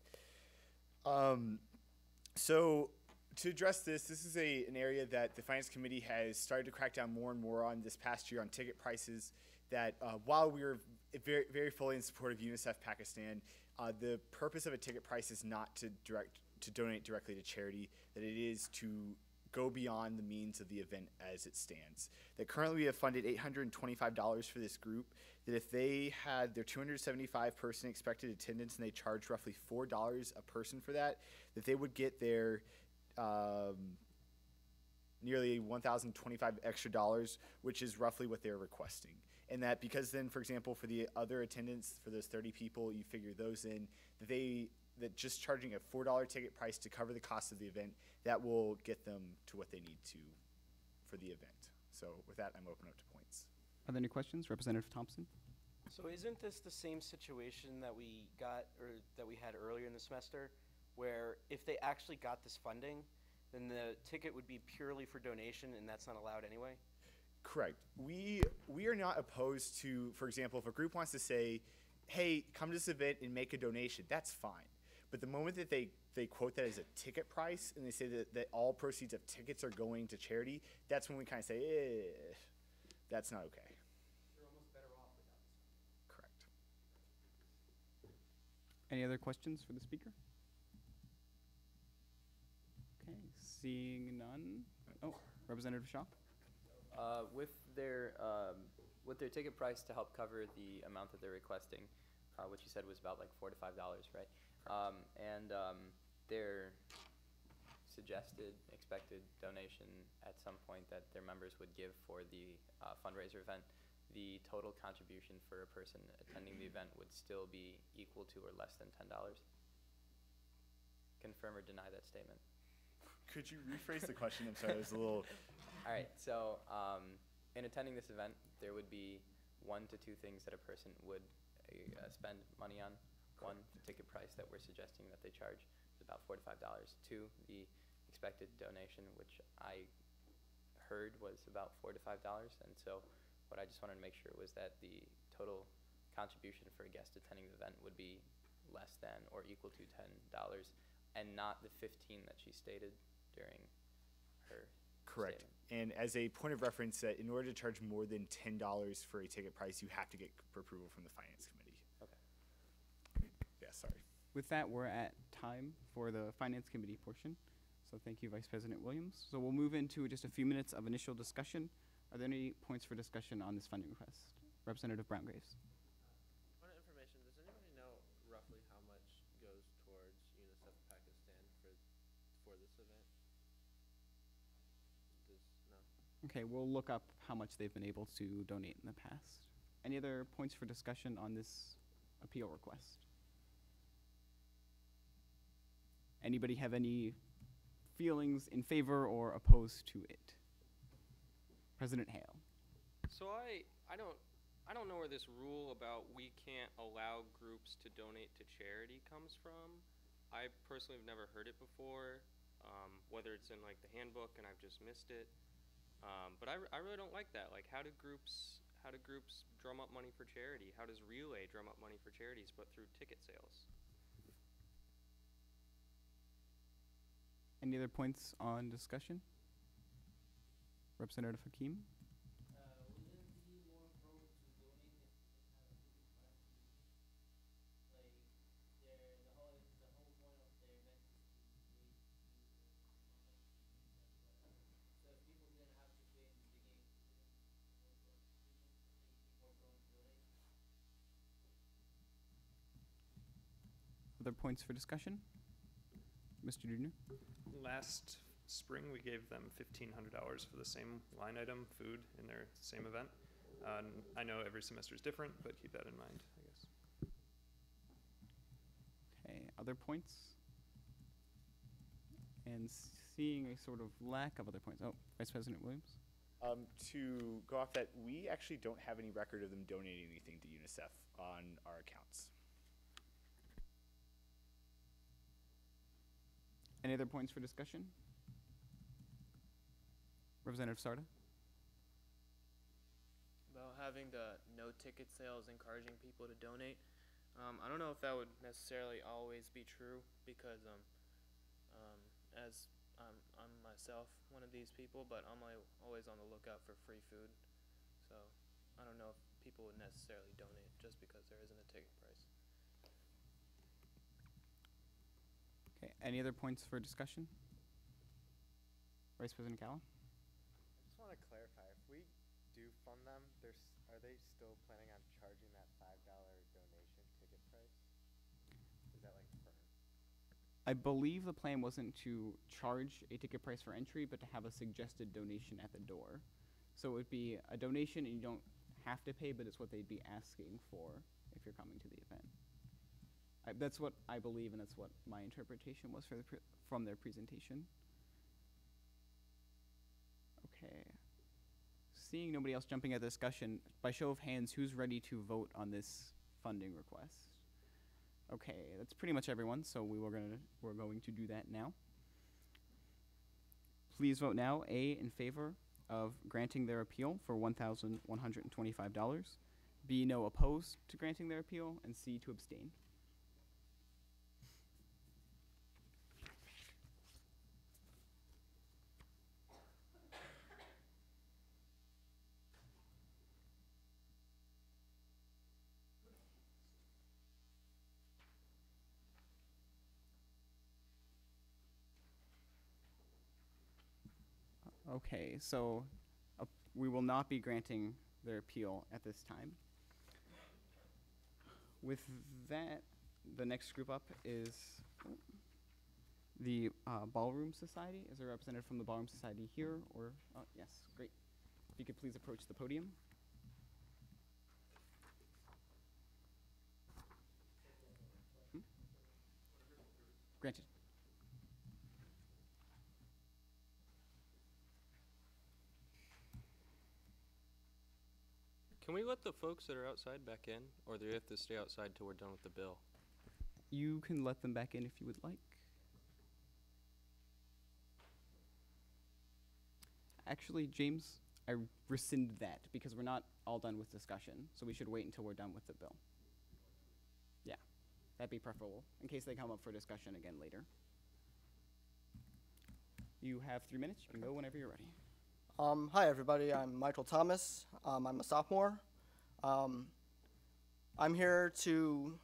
So to address this is an area that the Finance Committee has started to crack down more and more on this past year on ticket prices. That while we were very, very fully in support of UNICEF Pakistan, the purpose of a ticket price is not to donate directly to charity, that it is to go beyond the means of the event as it stands. That currently we have funded $825 for this group, that if they had their 275 person expected attendance and they charged roughly $4 a person for that they would get their nearly $1,025 extra dollars, which is roughly what they're requesting. And that because then, for example, for the other attendance, for those 30 people, you figure those in, that just charging a $4 ticket price to cover the cost of the event, that will get them to what they need to for the event. So with that, I'm open up to points. Are there any questions? Representative Thompson? So isn't this the same situation that we got, or that we had earlier in the semester, where if they actually got this funding, then the ticket would be purely for donation and that's not allowed anyway? Correct. We are not opposed to, for example, if a group wants to say, hey, come to this event and make a donation, that's fine. But the moment that they quote that as a ticket price and they say that all proceeds of tickets are going to charity, that's when we kind of say, that's not okay. You're almost better off without this. Correct. Any other questions for the speaker? Okay, seeing none. Oh, Representative Shaw? With their ticket price to help cover the amount that they're requesting, which you said was about like $4 to $5, right? Their suggested expected donation at some point that their members would give for the fundraiser event, the total contribution for a person attending the event would still be equal to or less than $10. Confirm or deny that statement. Could you rephrase the question? I'm sorry, it was a little... All right, so in attending this event, there would be 1 to 2 things that a person would spend money on. One, the ticket price that we're suggesting that they charge is about $4 to $5. 2, the expected donation, which I heard was about $4 to $5. And so what I just wanted to make sure was that the total contribution for a guest attending the event would be less than or equal to $10 and not the 15 that she stated during her Correct. statement. And as a point of reference, that in order to charge more than $10 for a ticket price, you have to get approval from the Finance Committee. Okay. Yeah, sorry. With that, we're at time for the Finance Committee portion. So thank you, Vice President Williams. So we'll move into just a few minutes of initial discussion. Are there any points for discussion on this funding request? Representative Brown-Graves. Point of information, does anybody know roughly how much goes towards UNICEF Pakistan for this event? No? Okay, we'll look up how much they've been able to donate in the past. Any other points for discussion on this appeal request? Anybody have any feelings in favor or opposed to it? President Hale. So I don't know where this rule about we can't allow groups to donate to charity comes from. I personally have never heard it before, whether it's in like the handbook and I've just missed it. But I really don't like that. Like, how do groups drum up money for charity? How does Relay drum up money for charities but through ticket sales? Any other points on discussion? Representative Hakeem? Other points for discussion? Mr. Dudner? Last spring, we gave them $1,500 for the same line item, food, in their same event. And I know every semester is different, but keep that in mind, I guess. Okay, other points? And seeing a sort of lack of other points. Oh, Vice President Williams? To go off that, we actually don't have any record of them donating anything to UNICEF on our accounts. Any other points for discussion? Representative Sarda? About having the no ticket sales encouraging people to donate. I don't know if that would necessarily always be true because as I'm myself one of these people, but I'm always on the lookout for free food. So I don't know if people would necessarily donate just because there isn't a ticket price. Okay, any other points for discussion? Vice President Callum? I just want to clarify, if we do fund them, are they still planning on charging that $5 donation ticket price? Is that like firm? I believe the plan wasn't to charge a ticket price for entry, but to have a suggested donation at the door. So it would be a donation and you don't have to pay, but it's what they'd be asking for if you're coming to the event. That's what I believe, and that's what my interpretation was for from their presentation. Okay. Seeing nobody else jumping at the discussion, by show of hands, who's ready to vote on this funding request? Okay, that's pretty much everyone, so we're going to do that now. Please vote now. A, in favor of granting their appeal for $1,125. B, no, opposed to granting their appeal, and C, to abstain. Okay, so we will not be granting their appeal at this time. With that, the next group up is the Ballroom Society. Is there a representative from the Ballroom Society here? Or yes, great. If you could please approach the podium. Granted. Can we let the folks that are outside back in, or do they have to stay outside till we're done with the bill? You can let them back in if you would like. Actually, James, I rescind that because we're not all done with discussion, so we should wait until we're done with the bill. Yeah, that'd be preferable in case they come up for discussion again later. You have 3 minutes. You can go whenever you're ready. Hi, everybody. I'm Michael Thomas. I'm a sophomore. I'm here to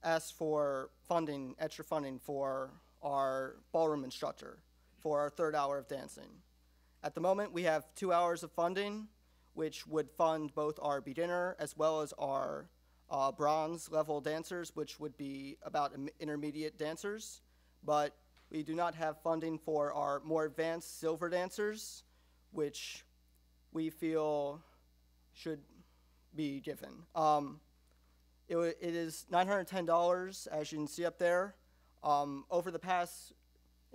ask for funding, extra funding for our ballroom instructor for our 3rd hour of dancing. At the moment, we have 2 hours of funding, which would fund both our beginner as well as our bronze level dancers, which would be about intermediate dancers. But we do not have funding for our more advanced silver dancers, which we feel should be given. It is $910, as you can see up there. In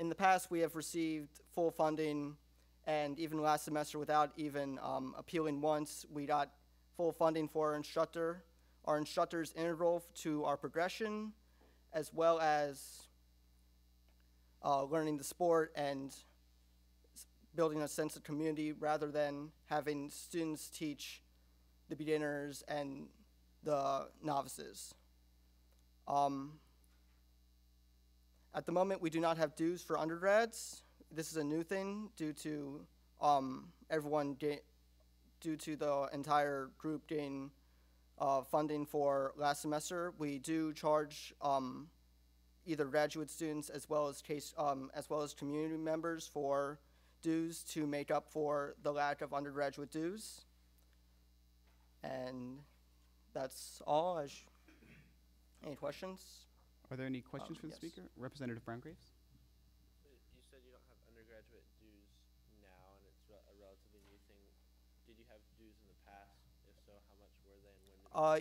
the past, we have received full funding, and even last semester, without even appealing once, we got full funding for our instructor. Our instructor is integral to our progression, as well as learning the sport and building a sense of community rather than having students teach the beginners and the novices. At the moment, we do not have dues for undergrads. This is a new thing due to due to the entire group getting funding for last semester. We do charge either graduate students as well as community members for dues to make up for the lack of undergraduate dues. And that's all. Any questions? Are there any questions for the yes. speaker? Representative Brown-Graves? You said you don't have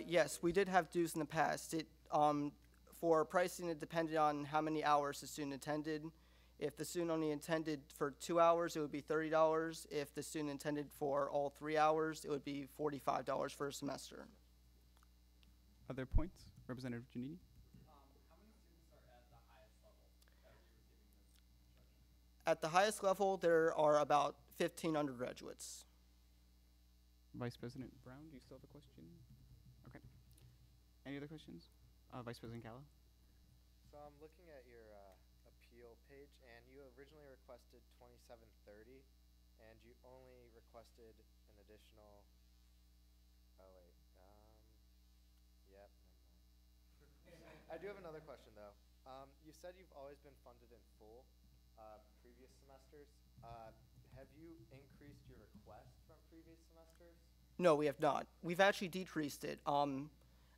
Yes, we did have dues in the past. For pricing, it depended on how many hours the student attended. If the student only attended for 2 hours, it would be $30. If the student attended for all 3 hours, it would be $45 for a semester. Other points? Representative Giannini? At the highest level, there are about 15 undergraduates. Vice President Brown, do you still have a question? Okay. Any other questions? Vice President Gallo? So I'm looking at your appeal page, and you originally requested 2730, and you only requested an additional. Oh wait. Yep. Never mind. I do have another question though. You said you've always been funded in full, previous semesters. Have you increased your request from previous semesters? No, we have not. We've actually decreased it.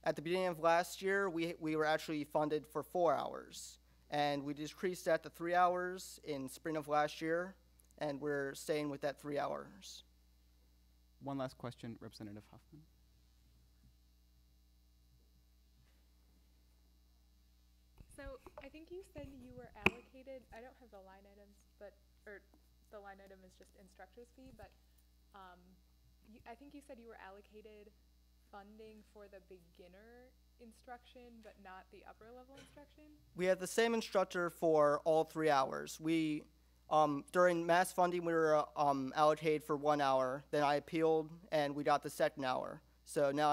At the beginning of last year, we were actually funded for 4 hours, and we decreased that to 3 hours in spring of last year, and we're staying with that 3 hours. One last question, Representative Huffman. So I think you said you were allocated, I don't have the line items, or the line item is just instructor's fee, but I think you said you were allocated funding for the beginner instruction, but not the upper level instruction? We had the same instructor for all 3 hours. During mass funding, we were allocated for 1 hour. Then I appealed, and we got the second hour. So now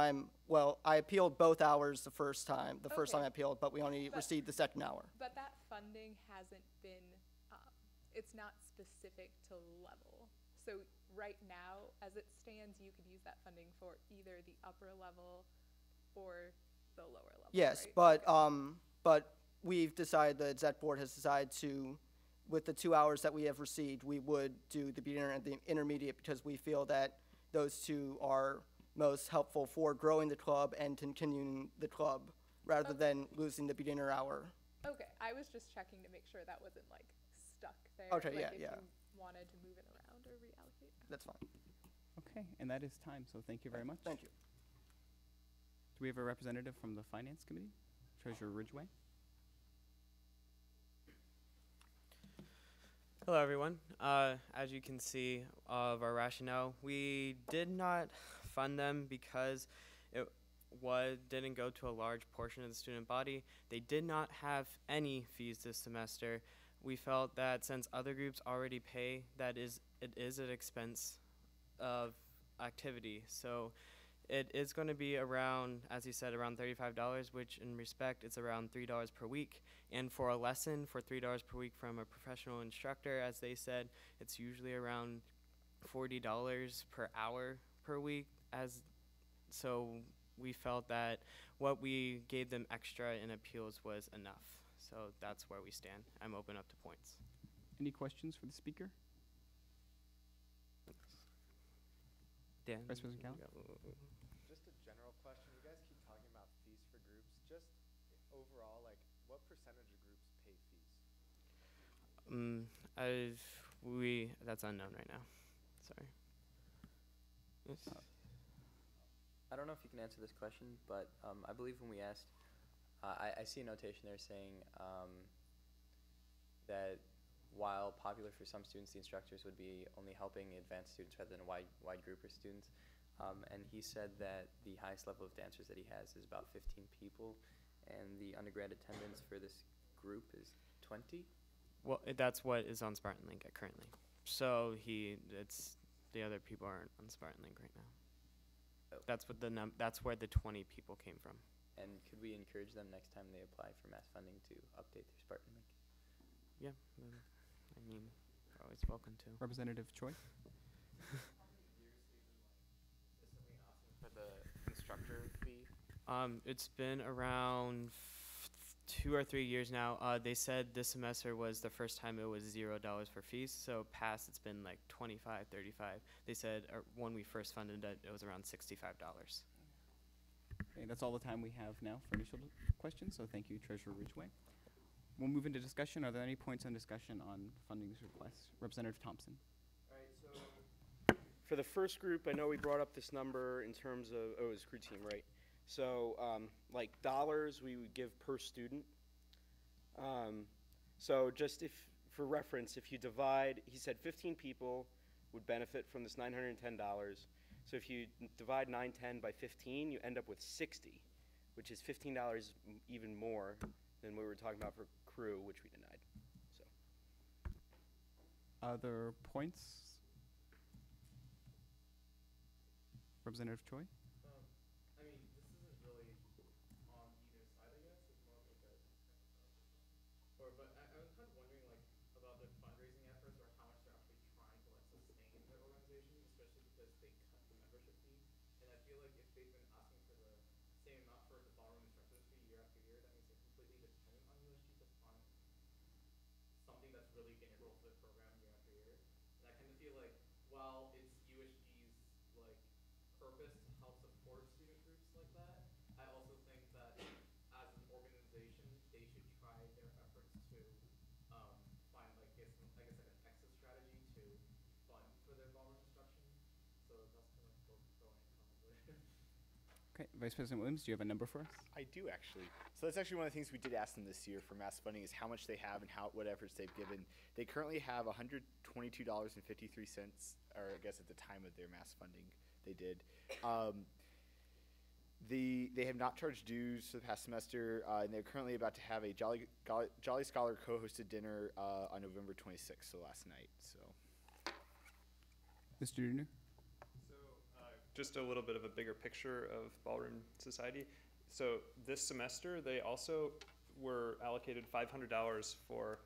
I appealed both hours the first time I appealed, but we only received the second hour. But that funding hasn't been, it's not specific to level. So right now, as it stands, you could use that funding for either the upper level or the lower level. Yes, right? but we've decided, the exec board has decided to, with the 2 hours that we have received, we would do the beginner and the intermediate because we feel that those two are most helpful for growing the club and continuing the club rather than losing the beginner hour. Okay, I was just checking to make sure that wasn't like stuck there. Okay, like yeah, if yeah. you wanted to move it around or reallocate. That's fine. Okay, and that is time, so thank you very much. Thank you. Do we have a representative from the Finance Committee? Treasurer Ridgway? Hello, everyone. As you can see of our rationale, we did not fund them because it didn't go to a large portion of the student body. They did not have any fees this semester. We felt that since other groups already pay, it is an expense of activity. So it is going to be around, as you said, around $35, which in respect, it's around $3 per week. And for a lesson, for $3 per week from a professional instructor, as they said, it's usually around $40 per hour per week. So we felt that what we gave them extra in appeals was enough. So that's where we stand. I'm open up to points. Any questions for the speaker? Dan? Vice President Gallo? Just a general question. You guys keep talking about fees for groups. Just overall, like, what percentage of groups pay fees? That's unknown right now. Sorry. Yes. I don't know if you can answer this question, but I believe when we asked, I see a notation there saying that while popular for some students, the instructors would be only helping advanced students rather than a wide group of students. And he said that the highest level of dancers that he has is about 15 people, and the undergrad attendance for this group is 20? Well, that's what is on Spartan Link currently. So the other people aren't on Spartan Link right now. Oh. That's where the 20 people came from. And could we encourage them next time they apply for mass funding to update their Spartan Link? Yeah, I mean, you're always welcome to. Representative Choi? For the instructor fee? It's been around 2 or 3 years now. They said this semester was the first time it was $0 for fees. So past it's been like 25, 35. They said when we first funded it, it was around $65. Okay, that's all the time we have now for initial questions, so thank you, Treasurer Ridgway. We'll move into discussion. Are there any points on discussion on funding these requests? Representative Thompson. All right, so for the first group, I know we brought up this number in terms of, it was crew team, right? So like dollars we would give per student. So just if, for reference, if you divide, he said 15 people would benefit from this $910. So if you divide 910 by 15, you end up with 60, which is $15 even more than what we were talking about for crew, which we denied. So. Other points? Representative Choi? I mean, this isn't really on either side, I guess. It's more of like a but I was kind of wondering like about their fundraising efforts or how much they're actually trying to like sustain their organization, especially because they cut the membership fee. And I feel like if they've been asking for the same amount for the ballroom instructors fee year after year, that means they're completely dependent on USG to fund something that's really integral to the program year after year. And I kind of feel like while it's USG's like purpose to help support student groups like that, I also think that as an organization, they should try their efforts to find like I guess like an exit strategy to fund for their ballroom instruction. So that's kind of both pro and con with it. Okay, Vice President Williams, do you have a number for us? I do actually. So that's actually one of the things we did ask them this year for mass funding is how much they have and what efforts they've given. They currently have $122.53, or I guess at the time of their mass funding, they did. They have not charged dues for the past semester, and they're currently about to have a Jolly Scholar co-hosted dinner on November 26th, so last night. So, Mr. Dudner? So, just a little bit of a bigger picture of Ballroom Society. So this semester, they also were allocated $500 for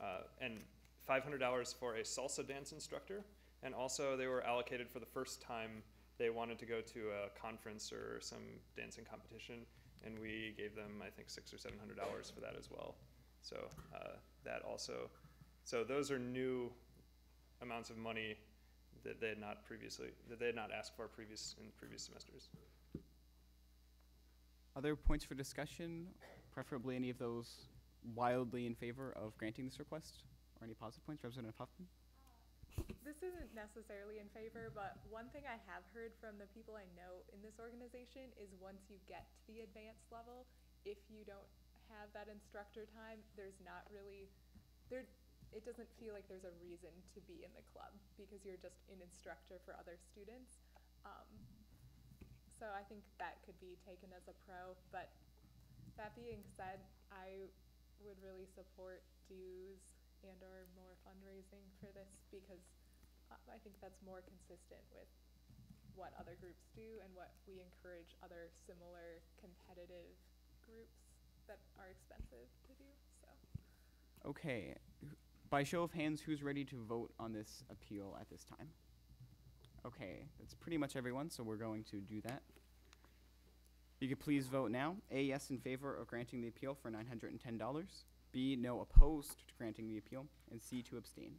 $500 for a salsa dance instructor, and also they were allocated for the first time. They wanted to go to a conference or some dancing competition, and we gave them, I think, $600 or $700 for that as well. So that also, so those are new amounts of money that they had not asked for in previous semesters. Other points for discussion? Preferably any of those wildly in favor of granting this request, or any positive points? Representative Huffman? This isn't necessarily in favor, but one thing I have heard from the people I know in this organization is once you get to the advanced level, if you don't have that instructor time, there's not really, it doesn't feel like there's a reason to be in the club because you're just an instructor for other students. So I think that could be taken as a pro, but that being said, I would really support dues and or more fundraising for this because I think that's more consistent with what other groups do and what we encourage other similar competitive groups that are expensive to do. So. Okay. By show of hands, who's ready to vote on this appeal at this time? Okay, that's pretty much everyone, so we're going to do that. You could please vote now. A, yes, in favor of granting the appeal for $910. B, no, opposed to granting the appeal. And C, to abstain.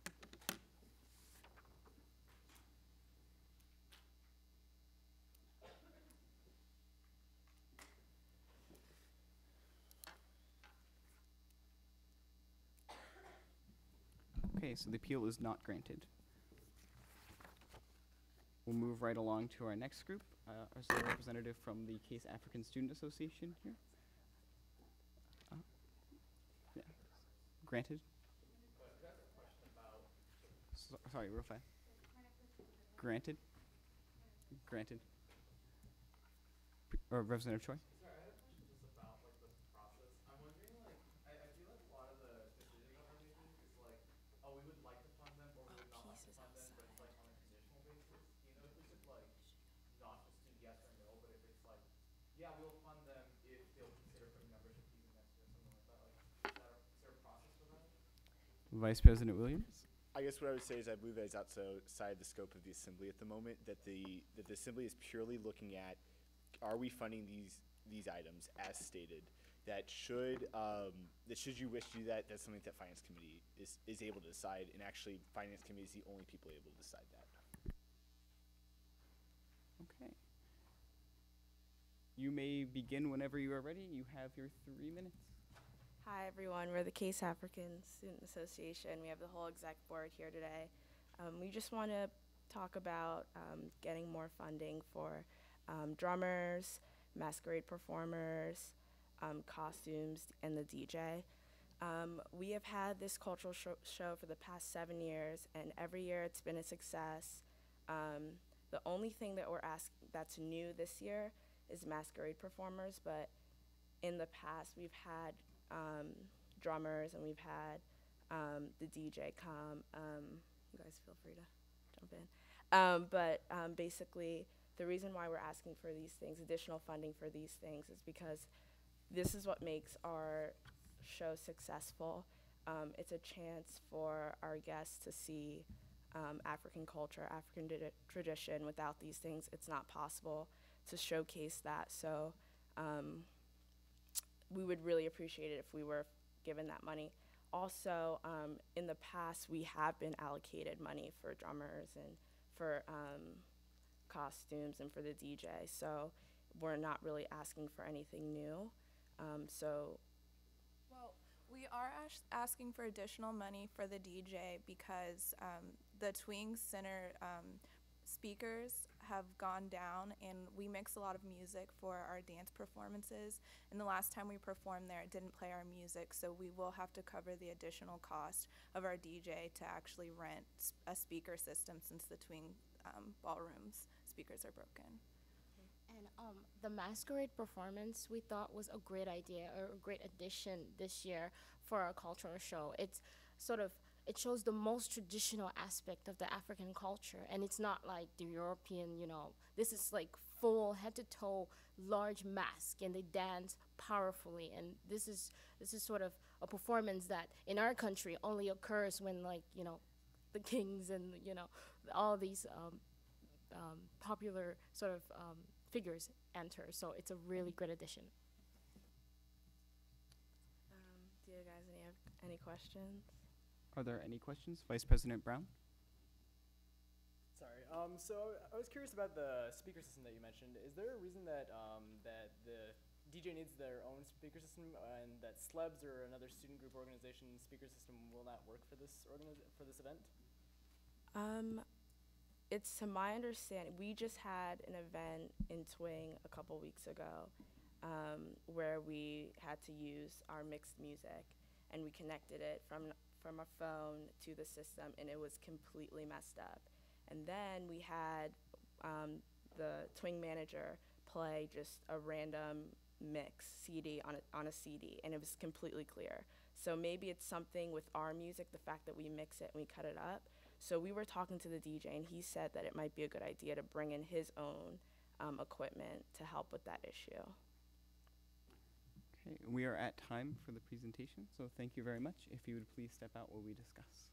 Okay, so the appeal is not granted. We'll move right along to our next group. Is there a representative from the Case African Student Association here? Yeah. Granted? Sorry, real fast. Granted? Granted. Or Representative Choi? Sorry, I had a question just about like the process. I'm wondering like, I feel like a lot of the decisions that we're making is like, oh, we would like to fund them or we would not like to fund them, but it's like on a conditional basis. Do you know if we could like not just do yes or no, but if it's like, yeah, we'll fund them if they'll consider putting membership fees in next year or something like that. Like, is there a process for that? Vice President Williams? I guess what I would say is I believe that is outside the scope of the assembly at the moment. That the assembly is purely looking at, are we funding these items as stated? That should you wish to do that, that's something that Finance Committee is able to decide. And actually, Finance Committee is the only people able to decide that. Okay. You may begin whenever you are ready. You have your 3 minutes. Hi everyone, we're the Case African Student Association. We have the whole exec board here today. We just want to talk about getting more funding for drummers, masquerade performers, costumes, and the DJ. We have had this cultural show for the past 7 years, and every year it's been a success. The only thing that that's new this year is masquerade performers, but in the past we've had drummers and we've had the DJ come. You guys feel free to jump in. But basically, the reason why we're asking for these things, additional funding for these things, is because this is what makes our show successful. It's a chance for our guests to see African culture, African tradition. Without these things, it's not possible to showcase that. So we would really appreciate it if we were given that money. Also, in the past, we have been allocated money for drummers and for costumes and for the DJ. So we're not really asking for anything new. Well, we are asking for additional money for the DJ because the Twing Center speakers have gone down, and we mix a lot of music for our dance performances. And the last time we performed there, it didn't play our music, so we will have to cover the additional cost of our DJ to actually rent a speaker system since the Twing ballroom's speakers are broken. And the masquerade performance we thought was a great idea or a great addition this year for our cultural show. It's sort of, it shows the most traditional aspect of the African culture, and it's not like the European, you know, this is like full head to toe large mask, and they dance powerfully, and this is sort of a performance that in our country only occurs when, like, you know, the kings and, you know, all these popular sort of figures enter. So it's a really great addition. Do you guys have any questions? Are there any questions? Vice President Brown? Sorry. So I was curious about the speaker system that you mentioned. Is there a reason that that the DJ needs their own speaker system, and that SLEBS or another student group organization speaker system will not work for this event? It's to my understanding, we just had an event in Twing a couple weeks ago where we had to use our mixed music, and we connected it from a phone to the system, and it was completely messed up. And then we had the Twing manager play just a random mix CD on a CD, and it was completely clear. So maybe it's something with our music, the fact that we mix it and we cut it up. So we were talking to the DJ, and he said that it might be a good idea to bring in his own equipment to help with that issue. Okay, we are at time for the presentation, so thank you very much. If you would please step out while we discuss.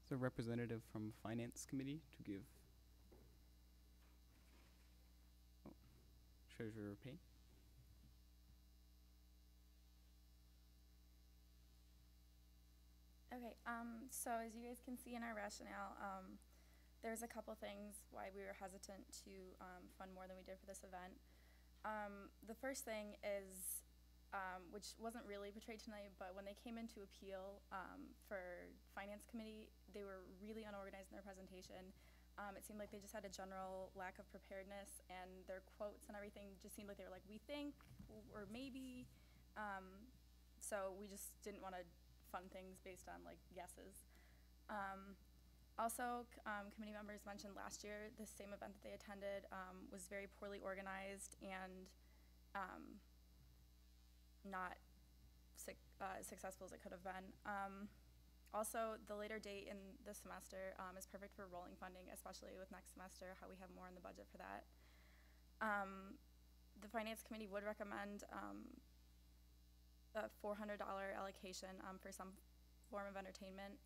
Is a representative from Finance Committee to give? Oh, Treasurer Payne. Okay, so as you guys can see in our rationale, there's a couple things why we were hesitant to fund more than we did for this event. The first thing is, which wasn't really portrayed tonight, but when they came in to appeal for Finance Committee, they were really unorganized in their presentation. It seemed like they just had a general lack of preparedness, and their quotes and everything just seemed like they were like, we think, or maybe. So we just didn't want to fund things based on like guesses. Also, committee members mentioned last year the same event that they attended was very poorly organized and not successful as it could have been. Also, the later date in the semester is perfect for rolling funding, especially with next semester, how we have more in the budget for that. The Finance Committee would recommend a $400 allocation for some form of entertainment,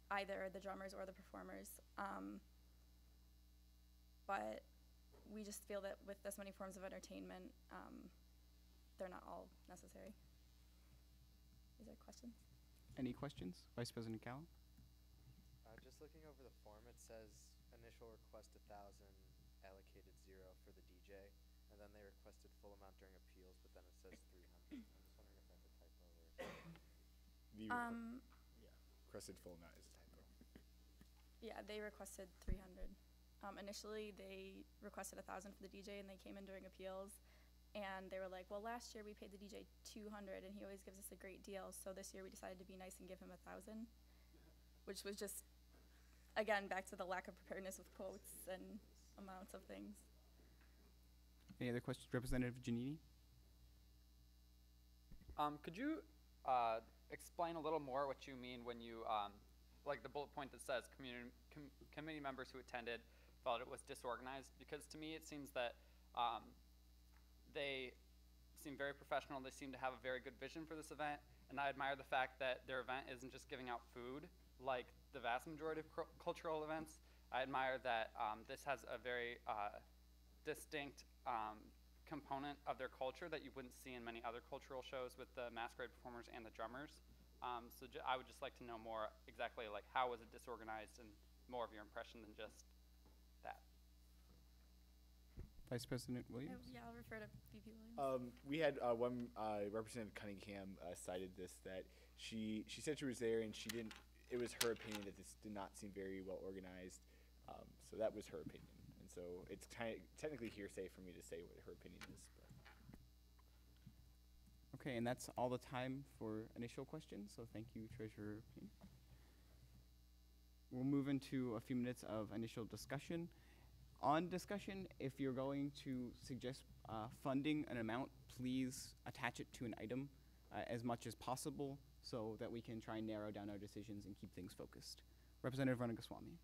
either the drummers or the performers. But we just feel that with this many forms of entertainment, they're not all necessary. Is there questions? Any questions? Vice President Callan? Just looking over the form, it says initial request 1,000, allocated 0 for the DJ, and then they requested full amount during appeals, but then it says 300. I'm just wondering if that's a typo or. Yeah, requested full amount is a typo. Yeah, they requested 300. Initially, they requested 1,000 for the DJ, and they came in during appeals, and they were like, "Well, last year we paid the DJ 200, and he always gives us a great deal. So this year we decided to be nice and give him 1,000," which was just, again, back to the lack of preparedness with quotes and amounts of things. Any other questions, Representative Giannini? Could you explain a little more what you mean when you, like the bullet point that says committee members who attended felt it was disorganized? Because to me it seems that they seem very professional. They seem to have a very good vision for this event, and I admire the fact that their event isn't just giving out food like the vast majority of cultural events. I admire that this has a very distinct component of their culture that you wouldn't see in many other cultural shows with the masquerade performers and the drummers. So I would just like to know more exactly like how was it disorganized and more of your impression than just that. Vice President Williams? Yeah, I'll refer to VP Williams. We had one Representative Cunningham cited this, that she said she was there and she didn't. It was her opinion that this did not seem very well organized. So that was her opinion. So it's technically hearsay for me to say what her opinion is. But. Okay, and that's all the time for initial questions, so thank you, Treasurer Payne. We'll move into a few minutes of initial discussion. On discussion, if you're going to suggest funding an amount, please attach it to an item as much as possible so that we can try and narrow down our decisions and keep things focused. Representative Ranagoswamy.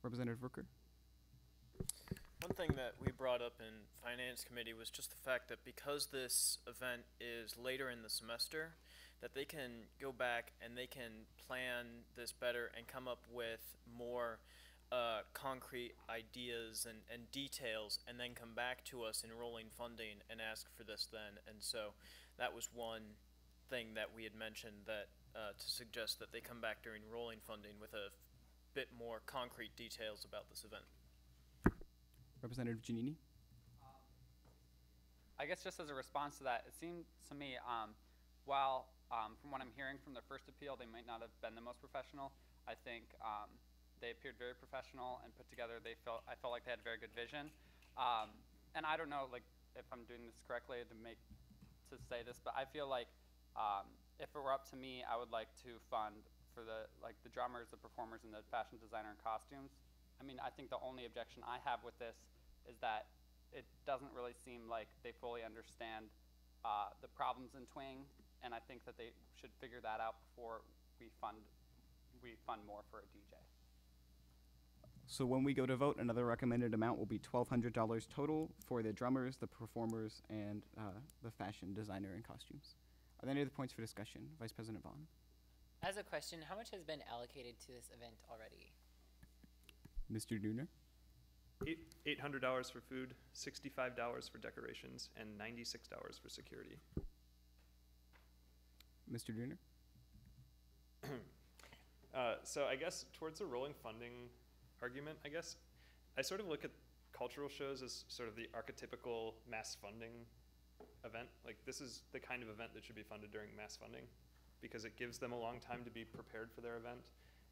Representative Rooker. One thing that we brought up in Finance Committee was just the fact that because this event is later in the semester, that they can go back and they can plan this better and come up with more concrete ideas and details, and then come back to us in rolling funding and ask for this then. And so that was one thing that we had mentioned, that to suggest that they come back during rolling funding with a bit more concrete details about this event. Representative Giannini. I guess just as a response to that, it seemed to me, while from what I'm hearing from the first appeal, they might not have been the most professional. I think they appeared very professional and put together. I felt like they had very good vision. And I don't know, like, if I'm doing this correctly to say this, but I feel like if it were up to me, I would like to fund for the drummers, the performers, and the fashion designer and costumes. I mean, I think the only objection I have with this is that it doesn't really seem like they fully understand the problems in Twing, and I think that they should figure that out before we fund more for a DJ. So when we go to vote, another recommended amount will be $1,200 total for the drummers, the performers, and the fashion designer and costumes. Are there any other points for discussion? Vice President Vaughn. As a question, how much has been allocated to this event already? Mr. Dooner. $800 for food, $65 for decorations, and $96 for security. Mr. Dooner. So I guess towards the rolling funding argument, I guess I sort of look at cultural shows as sort of the archetypical mass funding event. Like, this is the kind of event that should be funded during mass funding, because it gives them a long time to be prepared for their event,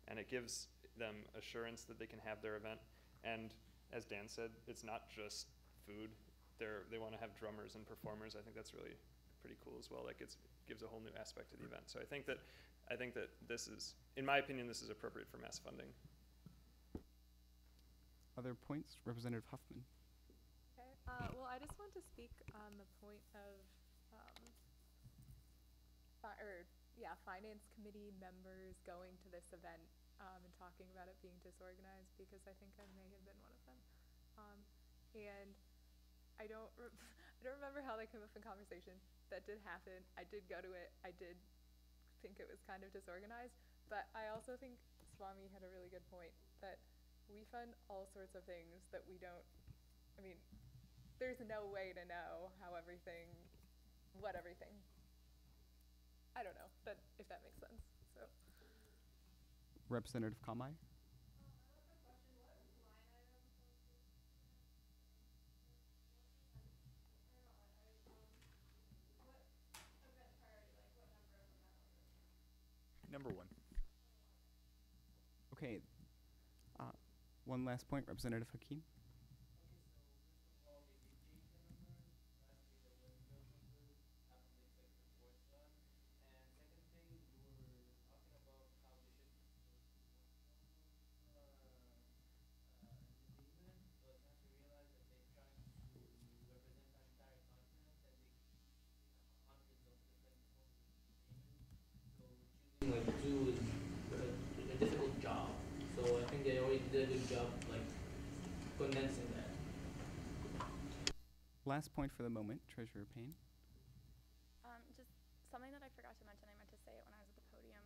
and it gives them assurance that they can have their event. And as Dan said, it's not just food. They want to have drummers and performers. I think that's really pretty cool as well. Like, gives a whole new aspect to the event. So I think that this is, in my opinion, this is appropriate for mass funding. Other points? Representative Huffman. Okay. Well, I just want to speak on the point of finance committee members going to this event and talking about it being disorganized, because I think I may have been one of them. And I don't I don't remember how that came up in conversation. That did happen. I did go to it. I did think it was kind of disorganized, but I also think Swami had a really good point that we fund all sorts of things that we don't, I mean, there's no way to know how everything, I don't know, but if that makes sense, so. Representative Kamai? Number 1. Okay. One last point, Representative Hakeem. Like do is a difficult job, so I think they already did a good job like condensing that. Last point for the moment, Treasurer Payne. Just something that I forgot to mention, I meant to say it when I was at the podium.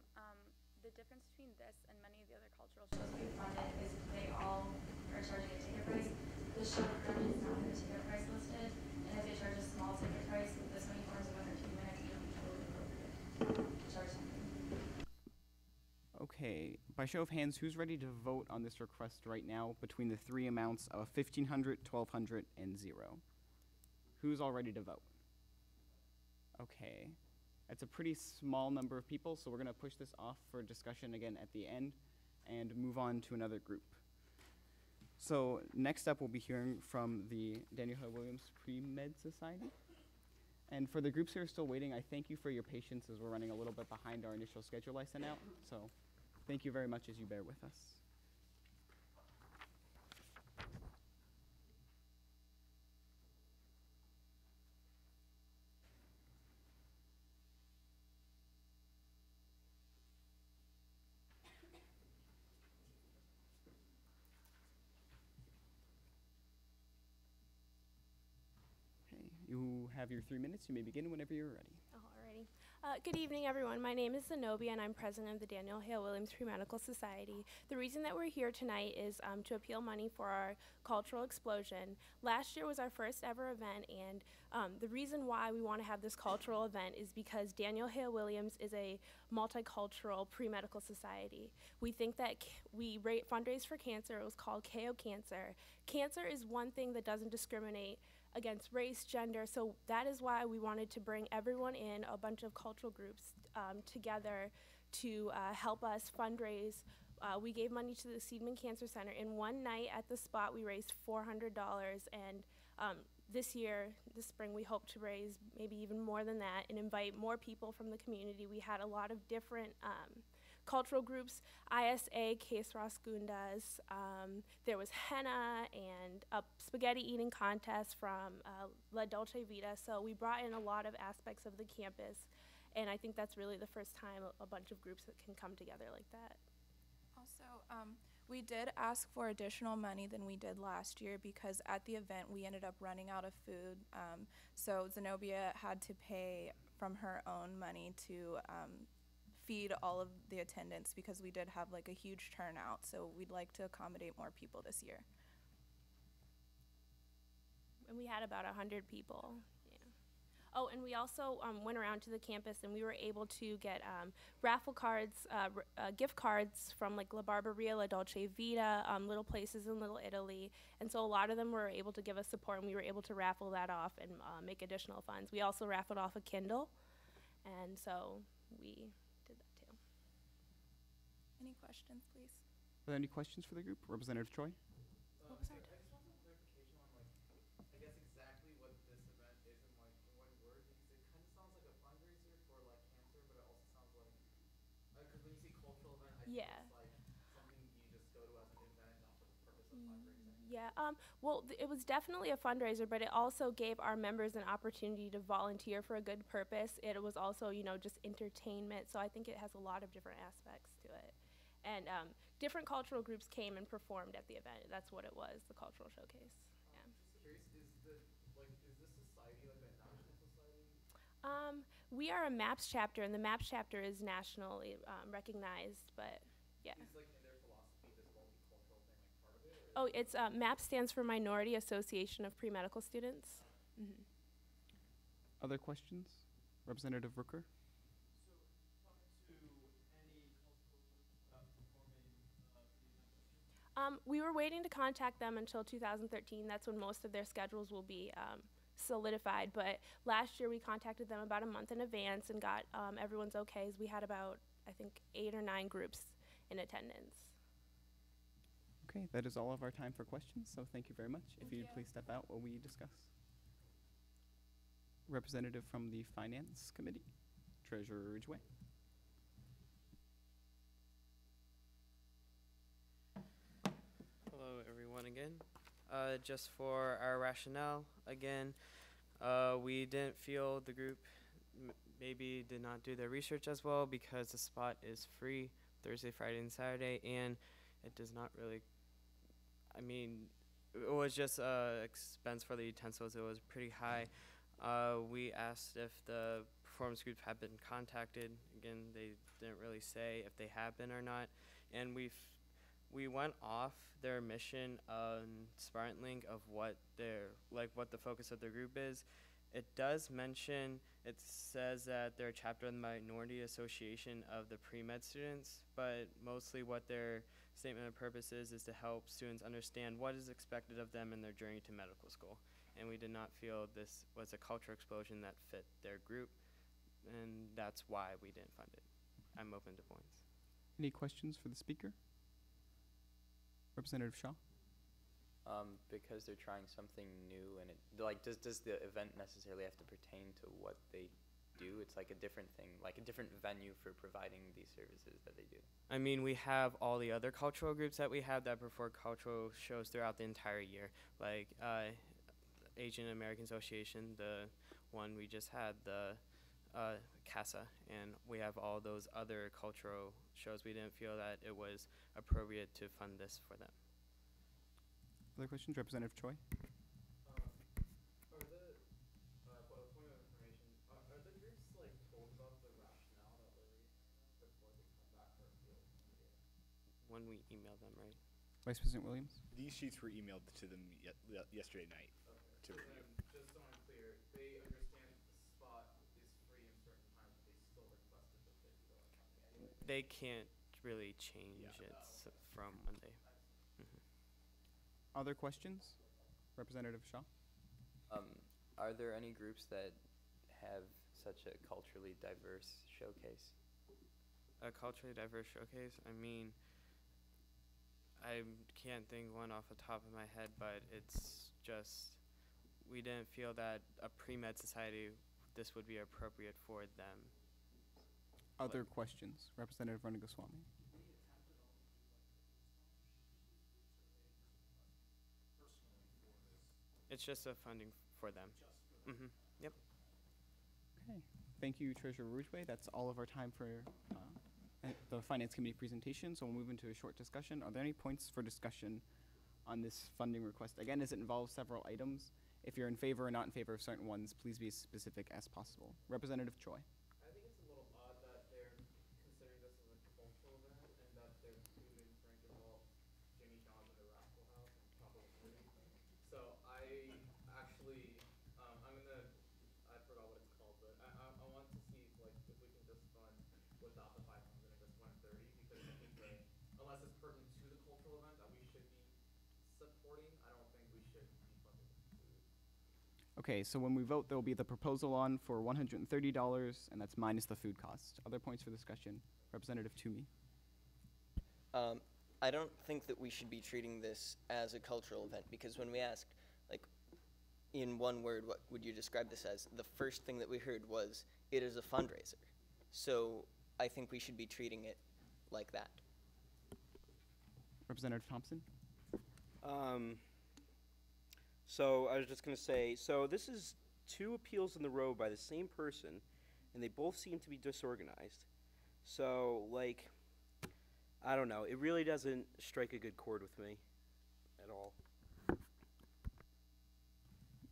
The difference between this and many of the other cultural shows we've funded is they all are charging a ticket price. The show currently is not in the ticket price listed, and if they charge a small ticket price with this many forms of 1 or 2 minutes, it would be totally appropriate to charge something. Okay, by show of hands, who's ready to vote on this request right now between the three amounts of $1,500, $1,200, and 0? Who's all ready to vote? Okay, it's a pretty small number of people, so we're gonna push this off for discussion again at the end and move on to another group. So next up, we'll be hearing from the Daniel Hill Williams Pre-Med Society. And for the groups who are still waiting, I thank you for your patience as we're running a little bit behind our initial schedule I sent out. So thank you very much as you bear with us. Okay, you have your 3 minutes. You may begin whenever you're ready. Alrighty. Good evening, everyone. My name is Zenobia, and I'm president of the Daniel Hale Williams Pre-Medical Society. The reason that we're here tonight is to appeal money for our cultural explosion. Last year was our first ever event, and the reason why we want to have this cultural event is because Daniel Hale Williams is a multicultural pre-medical society. We think that we fundraise for cancer. It was called KO Cancer. Cancer is one thing that doesn't discriminate against race, gender, so that is why we wanted to bring everyone in, a bunch of cultural groups together to help us fundraise. We gave money to the Seidman Cancer Center. In one night at the spot, we raised $400, and this year, this spring, we hope to raise maybe even more than that and invite more people from the community. We had a lot of different cultural groups, ISA, Case Raskundas, there was henna and a spaghetti eating contest from La Dolce Vita, so we brought in a lot of aspects of the campus, and I think that's really the first time a bunch of groups that can come together like that. Also, we did ask for additional money than we did last year because at the event we ended up running out of food, so Zenobia had to pay from her own money to feed all of the attendants because we did have like a huge turnout, so we'd like to accommodate more people this year. And we had about 100 people. Yeah. Oh, and we also went around to the campus and we were able to get raffle cards, gift cards from like La Barberia, La Dolce Vita, little places in Little Italy, and so a lot of them were able to give us support, and we were able to raffle that off and make additional funds. We also raffled off a Kindle, and so we did that too. Any questions, please? Are there any questions for the group? Representative Choi? What was our I just want some clarification on, like, I guess exactly what this event is in, like, in one word, because it kind of sounds like a fundraiser for, like, cancer, but it also sounds like, because when you say cultural event, I think Yeah. it's like something you just go to as an event, not for the purpose of fundraising. Yeah, well, it was definitely a fundraiser, but it also gave our members an opportunity to volunteer for a good purpose. It was also, you know, just entertainment, so I think it has a lot of different aspects to it. And different cultural groups came and performed at the event. That's what it was, the cultural showcase. Yeah. Just curious, is this society like a national society? We are a MAPS chapter, and the MAPS chapter is nationally recognized, but yeah. Is like in their philosophy this multicultural thing like part of it? Oh, it's MAPS stands for Minority Association of Pre-Medical Students. Mm-hmm. Other questions? Representative Rooker? We were waiting to contact them until 2013. That's when most of their schedules will be solidified. But last year we contacted them about a month in advance and got everyone's okays. We had about, I think, 8 or 9 groups in attendance. Okay, that is all of our time for questions, so thank you very much. If you'd please step out while we discuss. Representative from the Finance Committee, Treasurer Ridgway. Hello, everyone, again. Just for our rationale, again, we didn't feel the group maybe did not do their research as well because the spot is free Thursday, Friday, and Saturday, and it does not really, I mean, it was just expense for the utensils. It was pretty high. We asked if the performance group had been contacted. Again, they didn't really say if they have been or not, and we went off their mission on Spartan Link of what what the focus of their group is. It does mention, it says that they're a chapter of the Minority Association of the Pre-Med students, but mostly what their statement of purpose is to help students understand what is expected of them in their journey to medical school. And we did not feel this was a cultural explosion that fit their group, and that's why we didn't fund it. I'm open to points. Any questions for the speaker? Representative Shaw? Because they're trying something new, and it does the event necessarily have to pertain to what they do? It's like a different thing, like a different venue for providing these services that they do. I mean, we have all the other cultural groups that we have that perform cultural shows throughout the entire year, like Asian American Association, the one we just had, the CASA, and we have all those other cultural shows. We didn't feel that it was appropriate to fund this for them. Other questions? Representative Choi? Are the, point of information, are the groups like told about the rationale that we're reading before they come back for appeal? When we email them, right? Vice President Williams? These sheets were emailed to them yesterday night. Okay. So then, just so I'm clear, they understand the spot is free in certain times, but they still requested the $50 funding. They can't really change it from Monday. Other questions? Representative Shaw? Are there any groups that have such a culturally diverse showcase? A culturally diverse showcase? I mean, I can't think one off the top of my head, but it's just, we didn't feel that a pre-med society, this would be appropriate for them. Other questions? Representative Ranagoswamy? It's just a funding for them. Yep. Okay. Thank you, Treasurer Ridgway. That's all of our time for the Finance Committee presentation, so we'll move into a short discussion. Are there any points for discussion on this funding request? Again, as it involves several items, if you're in favor or not in favor of certain ones, please be as specific as possible. Representative Choi. I think it's a little odd that they're considering this as a cultural event and that their food and drink involves Jimmy John's and the Rascal House and chocolate fruity. So I actually, I forgot what it's called, but I want to see if we can just fund without the 500 and just 130, because I think that unless it's pertinent to the cultural event that we should be supporting, I don't think we should be funding food. Okay, so when we vote, there will be the proposal on for $130, and that's minus the food cost. Other points for discussion? Representative Toomey. I don't think that we should be treating this as a cultural event, because when we asked, in one word, what would you describe this as, the first thing that we heard was, it is a fundraiser. So I think we should be treating it like that. Representative Thompson. So I was just going to say, so this is 2 appeals in the row by the same person, and they both seem to be disorganized. So, like, I don't know. It really doesn't strike a good chord with me at all.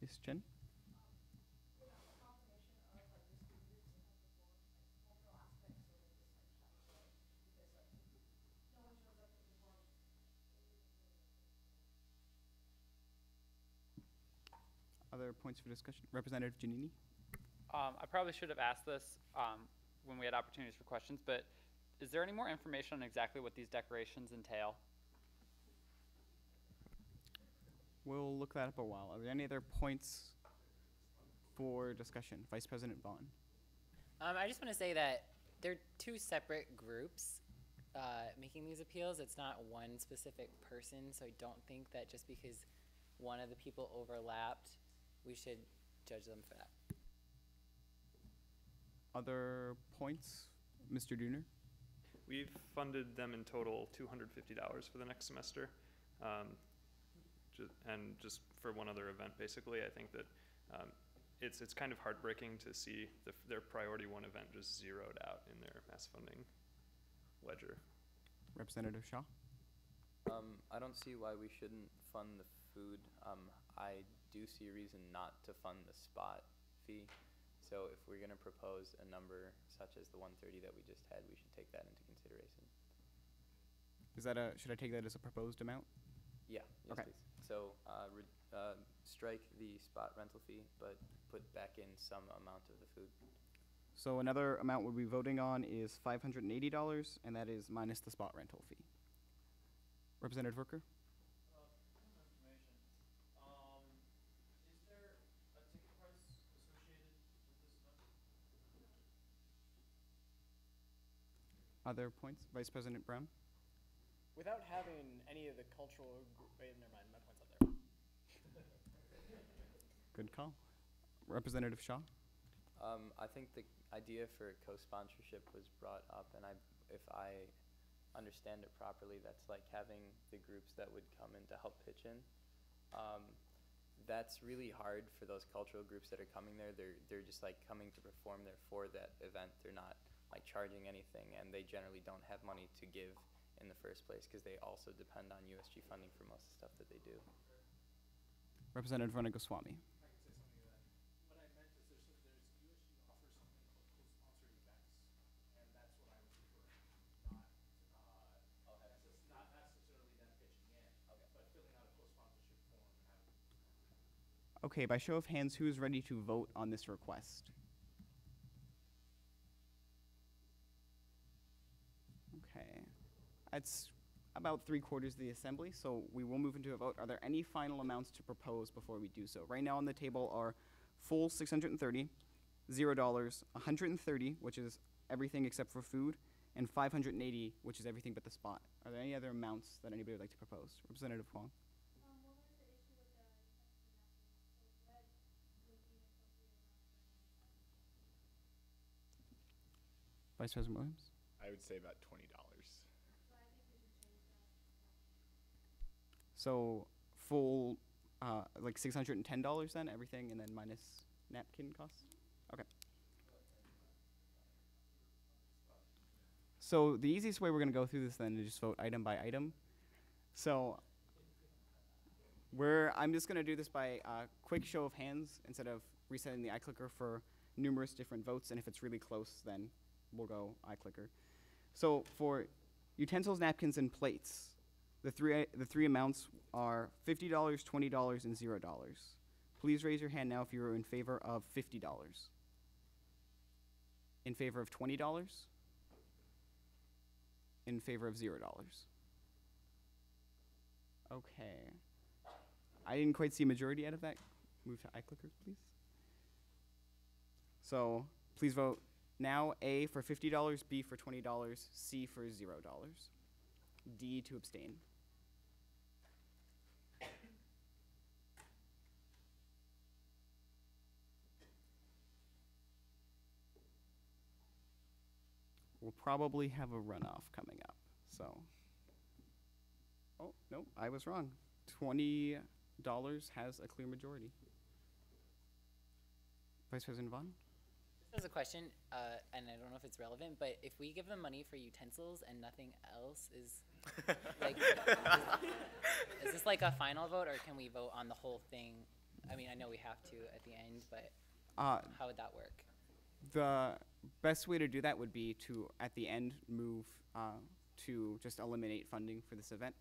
Ms. Chen? Other points for discussion? Representative Giannini? I probably should have asked this when we had opportunities for questions, but is there any more information on exactly what these decorations entail? We'll look that up a while. Are there any other points for discussion? Vice President Vaughn. I just want to say that they're 2 separate groups making these appeals. It's not one specific person, so I don't think that just because one of the people overlapped, we should judge them for that. Other points? Mr. Dooner? We've funded them in total $250 for the next semester. And just for one other event, basically, I think that it's kind of heartbreaking to see their priority 1 event just zeroed out in their mass funding ledger. Representative Shaw? I don't see why we shouldn't fund the food. I do see a reason not to fund the spot fee. So if we're going to propose a number such as the 130 that we just had, we should take that into consideration. Is that should I take that as a proposed amount? Yeah, yes, Okay. please. So strike the spot rental fee, but put back in some amount of the food. So another amount we'll be voting on is $580, and that is minus the spot rental fee. Representative Rooker? Other points? Vice President Brown? Without having any of the cultural, wait, never mind, my point's up there. Good call. Representative Shaw? I think the idea for co-sponsorship was brought up, and if I understand it properly, that's like having the groups that would come in to help pitch in. That's really hard for those cultural groups that are coming there. They're just like coming to perform there for that event. They're not like charging anything, and they generally don't have money to give in the first place because they also depend on USG funding for most of the stuff that they do. Representative Goswami? Okay, by show of hands, who is ready to vote on this request? Okay, that's about 3/4 of the assembly, so we will move into a vote. Are there any final amounts to propose before we do so? Right now on the table are full 630, $0, 130, which is everything except for food, and 580, which is everything but the spot. Are there any other amounts that anybody would like to propose? Representative Huang? Vice President Williams? I would say about $20. So full, like $610 then, everything, and then minus napkin costs? Okay. So the easiest way we're gonna go through this then is just vote item by item. So I'm just gonna do this by quick show of hands instead of resetting the iClicker for numerous different votes, and if it's really close, then we'll go iClicker. So for utensils, napkins, and plates, the three amounts are $50, $20, and $0. Please raise your hand now if you are in favor of $50. In favor of $20? In favor of $0? Okay. I didn't quite see a majority out of that. Move to iClicker, please. So please vote now. A for $50, B for $20, C for $0, D to abstain. We'll probably have a runoff coming up, so. Oh, no, I was wrong. 20 has a clear majority. Vice President Vaughn? This is a question, and I don't know if it's relevant, but if we give them money for utensils and nothing else, is like, is this like a final vote, or can we vote on the whole thing? I mean, I know we have to at the end, but how would that work? The best way to do that would be to, at the end, move to just eliminate funding for this event.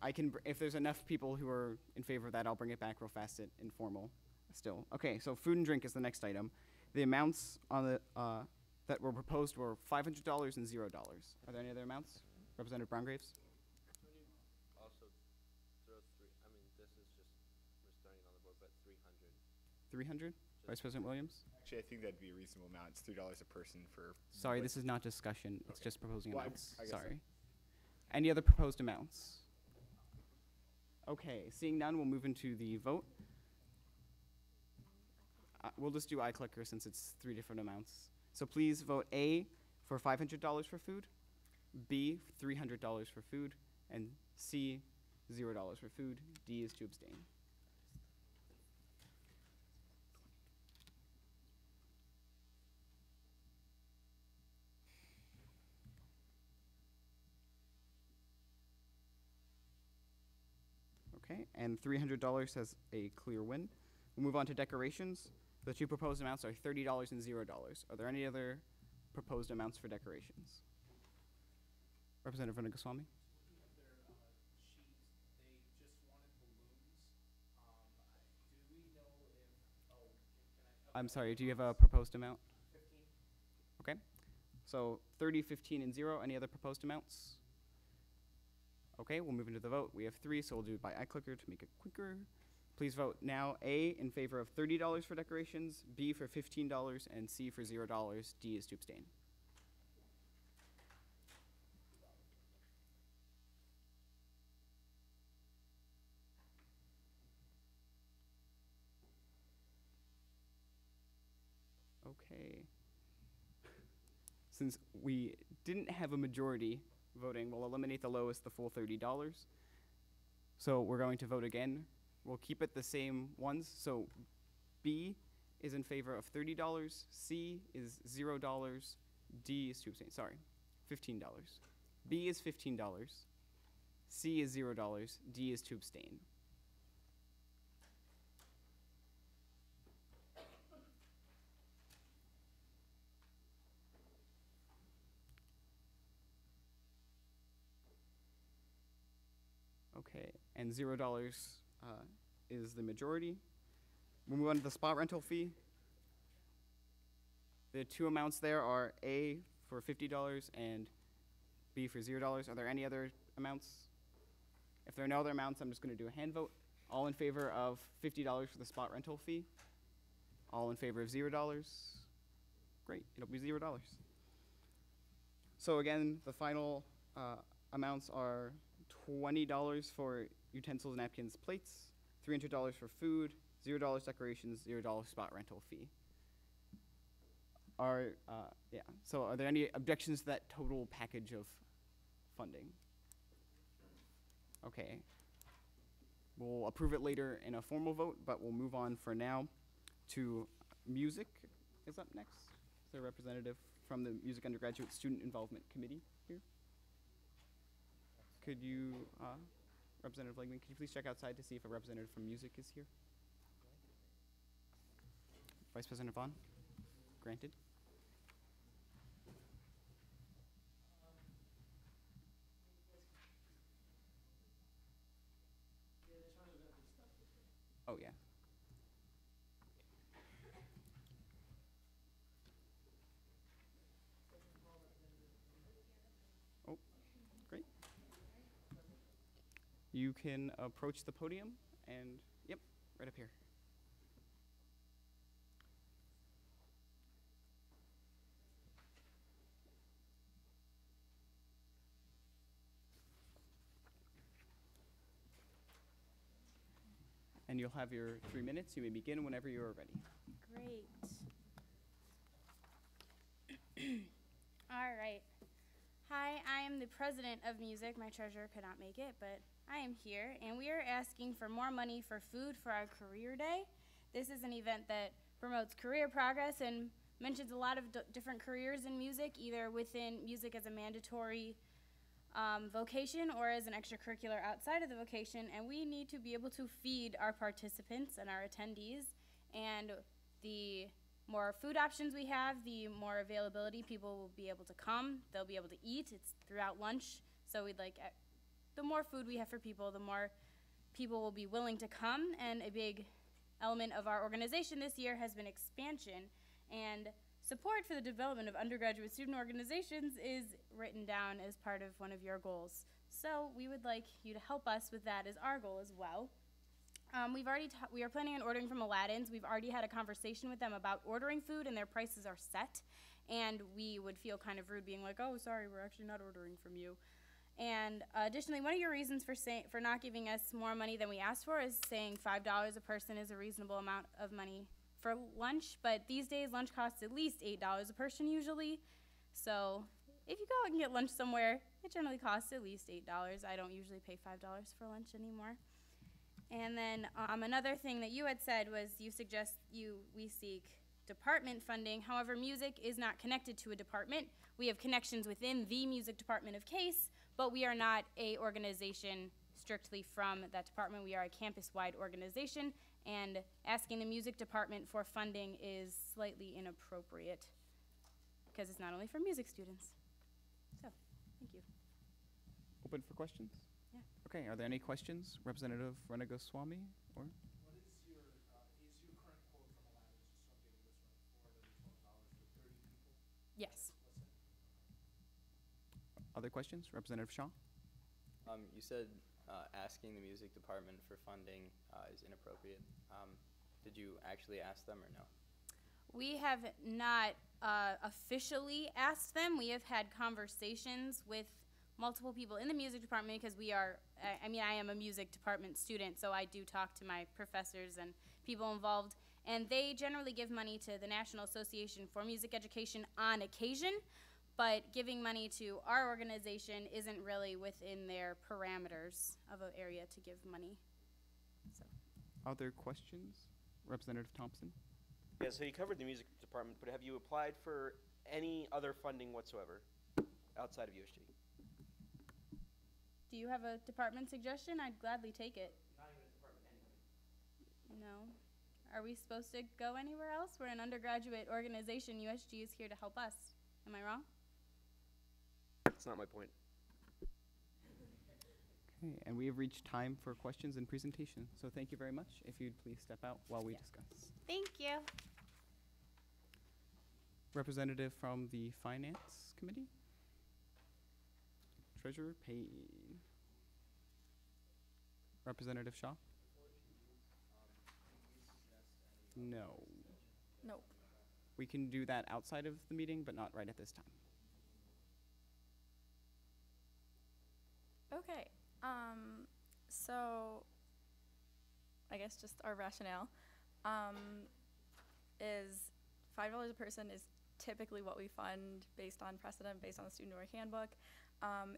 I can, if there's enough people who are in favor of that, I'll bring it back real fast at informal still. Okay, so food and drink is the next item. The amounts on the that were proposed were $500 and $0. Are there any other amounts? Representative Browngraves? Also, throw three. I mean, this is just we're starting on the board, but 300. 300? Vice President Williams? Actually, I think that'd be a reasonable amount. It's $3 a person for. Sorry, this is not discussion. It's just proposing Well, amounts. I guess Sorry. Any other proposed amounts? Okay, seeing none, we'll move into the vote. We'll just do iClicker since it's 3 different amounts. So please vote A for $500 for food, B $300 for food, and C $0 for food. D is to abstain. Okay, and $300 has a clear win. We'll move on to decorations. The 2 proposed amounts are $30 and $0. Are there any other proposed amounts for decorations? Representative Ranagoswamy? I'm sorry, do you have a proposed amount? 15. Okay, so 30, 15, and 0. Any other proposed amounts? Okay, we'll move into the vote. We have 3, so we'll do it by iClicker to make it quicker. Please vote now. A in favor of $30 for decorations, B for $15, and C for $0. D is to abstain. Okay. Since we didn't have a majority voting, we'll eliminate the lowest, the full $30. So we're going to vote again. We'll keep it the same ones. So B is in favor of $30, C is $0, D is to abstain. Sorry, $15. B is $15, C is $0, D is to abstain. Okay, and $0 is the majority. We'll move on to the spot rental fee. The 2 amounts there are A for $50 and B for $0. Are there any other amounts? If there are no other amounts, I'm just going to do a hand vote. All in favor of $50 for the spot rental fee? All in favor of $0? Great, it'll be $0. So again, the final amounts are $20 for utensils, napkins, plates, $300 for food, $0 decorations, $0 spot rental fee. So are there any objections to that total package of funding? Okay. We'll approve it later in a formal vote, but we'll move on for now to music is up next. Is there a representative from the Music Undergraduate Student Involvement Committee here? Could you, Representative Legman, could you please check outside to see if a representative from music is here? Vice President Vaughn? Granted. Oh, yeah. Oh, great. You can approach the podium and, yep, right up here. And you'll have your 3 minutes. You may begin whenever you are ready. Great. All right. Hi, I am the president of music. My treasurer could not make it, but I am here, and we are asking for more money for food for our career day. This is an event that promotes career progress and mentions a lot of different careers in music, either within music as a mandatory vocation or as an extracurricular outside of the vocation, and we need to be able to feed our participants and our attendees, and the more food options we have, the more availability people will be able to come, they'll be able to eat, it's throughout lunch, so we'd like, the more food we have for people, the more people will be willing to come, and a big element of our organization this year has been expansion, and support for the development of undergraduate student organizations is written down as part of one of your goals. So we would like you to help us with that as our goal as well. We are planning on ordering from Aladdin's. We've already had a conversation with them about ordering food, and their prices are set, and we would feel kind of rude being like, oh, sorry, we're actually not ordering from you. And additionally, one of your reasons for not giving us more money than we asked for is saying $5 a person is a reasonable amount of money for lunch, but these days lunch costs at least $8 a person usually. So if you go out and get lunch somewhere, it generally costs at least $8. I don't usually pay $5 for lunch anymore. And then another thing that you had said was you suggest we seek department funding. However, music is not connected to a department. We have connections within the music department of CASE, but we are not a organization strictly from that department. We are a campus-wide organization, and asking the music department for funding is slightly inappropriate because it's not only for music students. So, thank you. Open for questions? Yeah. Okay, are there any questions? Representative Ranagoswamy, or? What is your current quote from Aladdin's, just so I'm getting this right, $412 for 30 people? Yes. Other questions? Representative Shaw? You said asking the music department for funding is inappropriate. Did you actually ask them or no? We have not officially asked them. We have had conversations with multiple people in the music department because I am a music department student, so I do talk to my professors and people involved, and they generally give money to the National Association for Music Education on occasion, but giving money to our organization isn't really within their parameters of an area to give money. So. Other questions? Representative Thompson? Yeah, so you covered the music department, but have you applied for any other funding whatsoever outside of USG? Do you have a department suggestion? I'd gladly take it. Not even a department, anybody. No. Are we supposed to go anywhere else? We're an undergraduate organization. USG is here to help us. Am I wrong? That's not my point. Okay, and we have reached time for questions and presentation. So thank you very much. If you'd please step out while we discuss. Thank you. Representative from the Finance Committee? Treasurer Payne. Representative Shaw? No. No. We can do that outside of the meeting, but not right at this time. Okay. So I guess just our rationale is $5 a person is typically what we fund based on precedent, based on the student org handbook.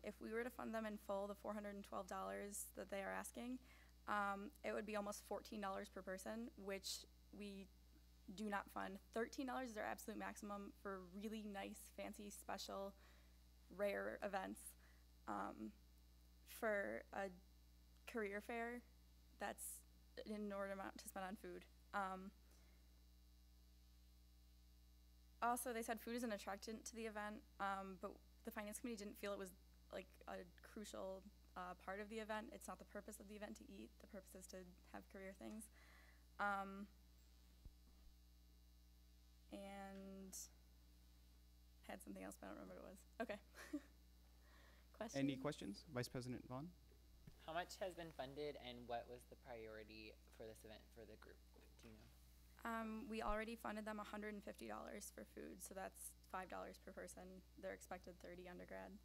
If we were to fund them in full, the $412 that they are asking, it would be almost $14 per person, which we do not fund. $13 is our absolute maximum for really nice, fancy, special, rare events. For a career fair, that's an inordinate amount to spend on food. Also, they said food is an attractant to the event, but the Finance Committee didn't feel it was like a crucial part of the event. It's not the purpose of the event to eat. The purpose is to have career things. And had something else, but I don't remember what it was. Okay. Questions? Any questions? Vice President Vaughn? How much has been funded, and what was the priority for this event for the group? Do you know? We already funded them $150 for food, so that's $5 per person. They're expected 30 undergrad.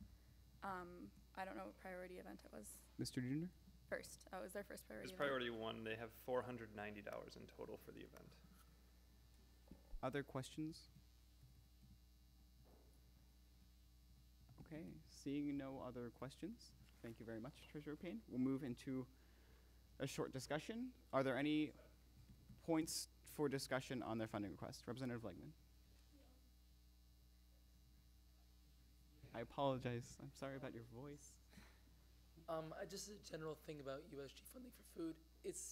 I don't know what priority event it was. Mr. Junior? First. Oh, it was their first priority It's event. priority one. They have $490 in total for the event. Other questions? Okay, seeing no other questions, Thank you very much, Treasurer Payne. We'll move into a short discussion. Are there any points for discussion on their funding request? Representative Legman. I apologize. I'm sorry about your voice. Just a general thing about USG funding for food.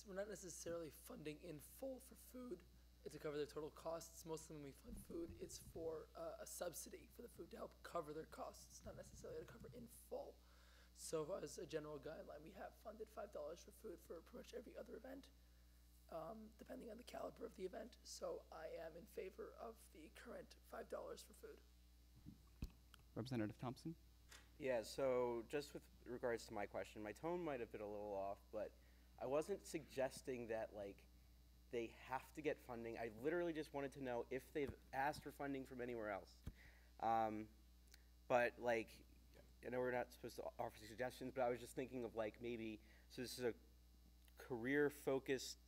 We're not necessarily funding in full for food to cover their total costs. Most of them when we fund food, it's for a subsidy for the food to help cover their costs, not necessarily to cover in full. So as a general guideline, we have funded $5 for food for pretty much every other event, depending on the caliber of the event. So I am in favor of the current $5 for food. Representative Thompson. Yeah, so just with regards to my question, my tone might have been a little off, but I wasn't suggesting that, like, they have to get funding. I literally just wanted to know if they've asked for funding from anywhere else. But, like, I know we're not supposed to offer suggestions, but I was just thinking of, like, maybe, so this is a career-focused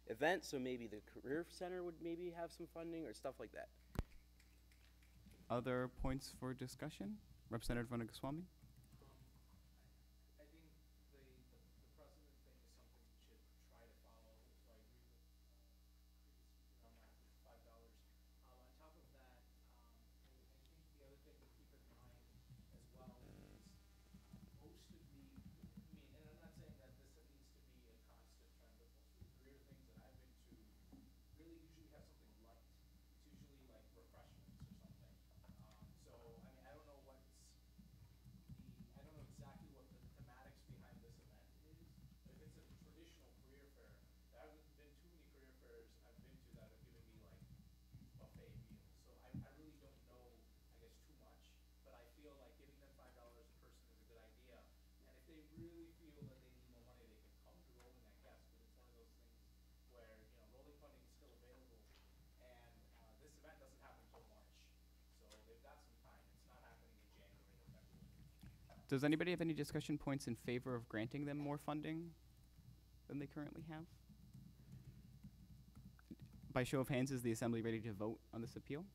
event, so maybe the Career Center would maybe have some funding or stuff like that. Other points for discussion? Representative Vanagaswamy. I think the precedent thing is something we should try to follow. So I agree with previous speaker on that with $5. On top of that, I think the other thing to keep in mind as well is most of the, and I'm not saying that this needs to be a constant trend, but most of the career things that I've been to really usually have something light. It's usually like refreshments or something. So I mean, I don't know exactly what the thematics behind this event is. But if it's a traditional career fair, there haven't been too many career fairs I've been to that have given me like huge buffet meals. So I really don't know, I guess, too much. But I feel like giving them $5 a person is a good idea. And if they really feel that they need more money, they can come to Rolling, I guess. But it's one of those things where, Rolling funding is still available. And this event doesn't happen until March. So they've got some time. It's not happening in January or February. Does anybody have any discussion points in favor of granting them more funding than they currently have? By show of hands, is the Assembly ready to vote on this appeal?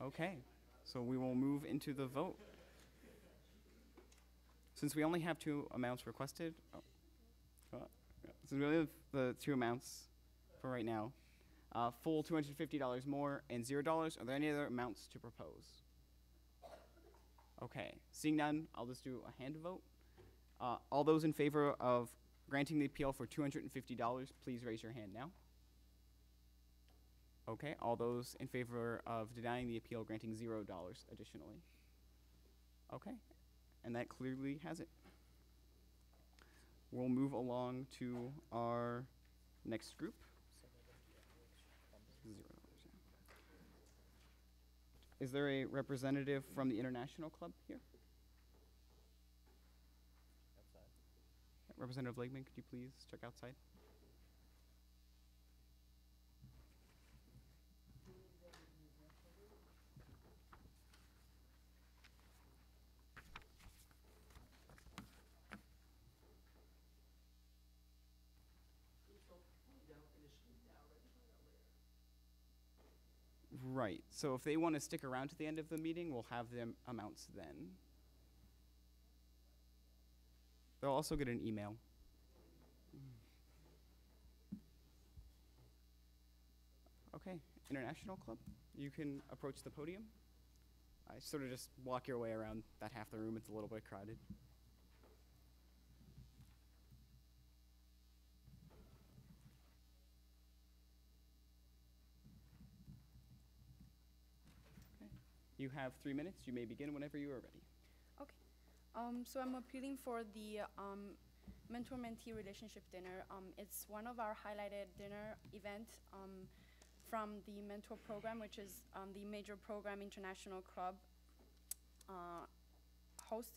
Okay, so we will move into the vote. Since we only have two amounts requested, since we only have the two amounts for right now, full $250 more and $0, are there any other amounts to propose? Okay, seeing none, I'll just do a hand vote. All those in favor of granting the appeal for $250, please raise your hand now. Okay, all those in favor of denying the appeal, granting $0 additionally. Okay, and that clearly has it. We'll move along to our next group. $0. Is there a representative from the International Club here? Outside. Representative Legman, could you please check outside? Right, so if they want to stick around to the end of the meeting, we'll have them amounts then. They'll also get an email. Okay, International Club, you can approach the podium. I sort of just walk your way around that half the room, it's a little bit crowded. You have 3 minutes. You may begin whenever you are ready. Okay. So I'm appealing for the mentor-mentee relationship dinner. It's one of our highlighted dinner event from the mentor program, which is the major program International Club host.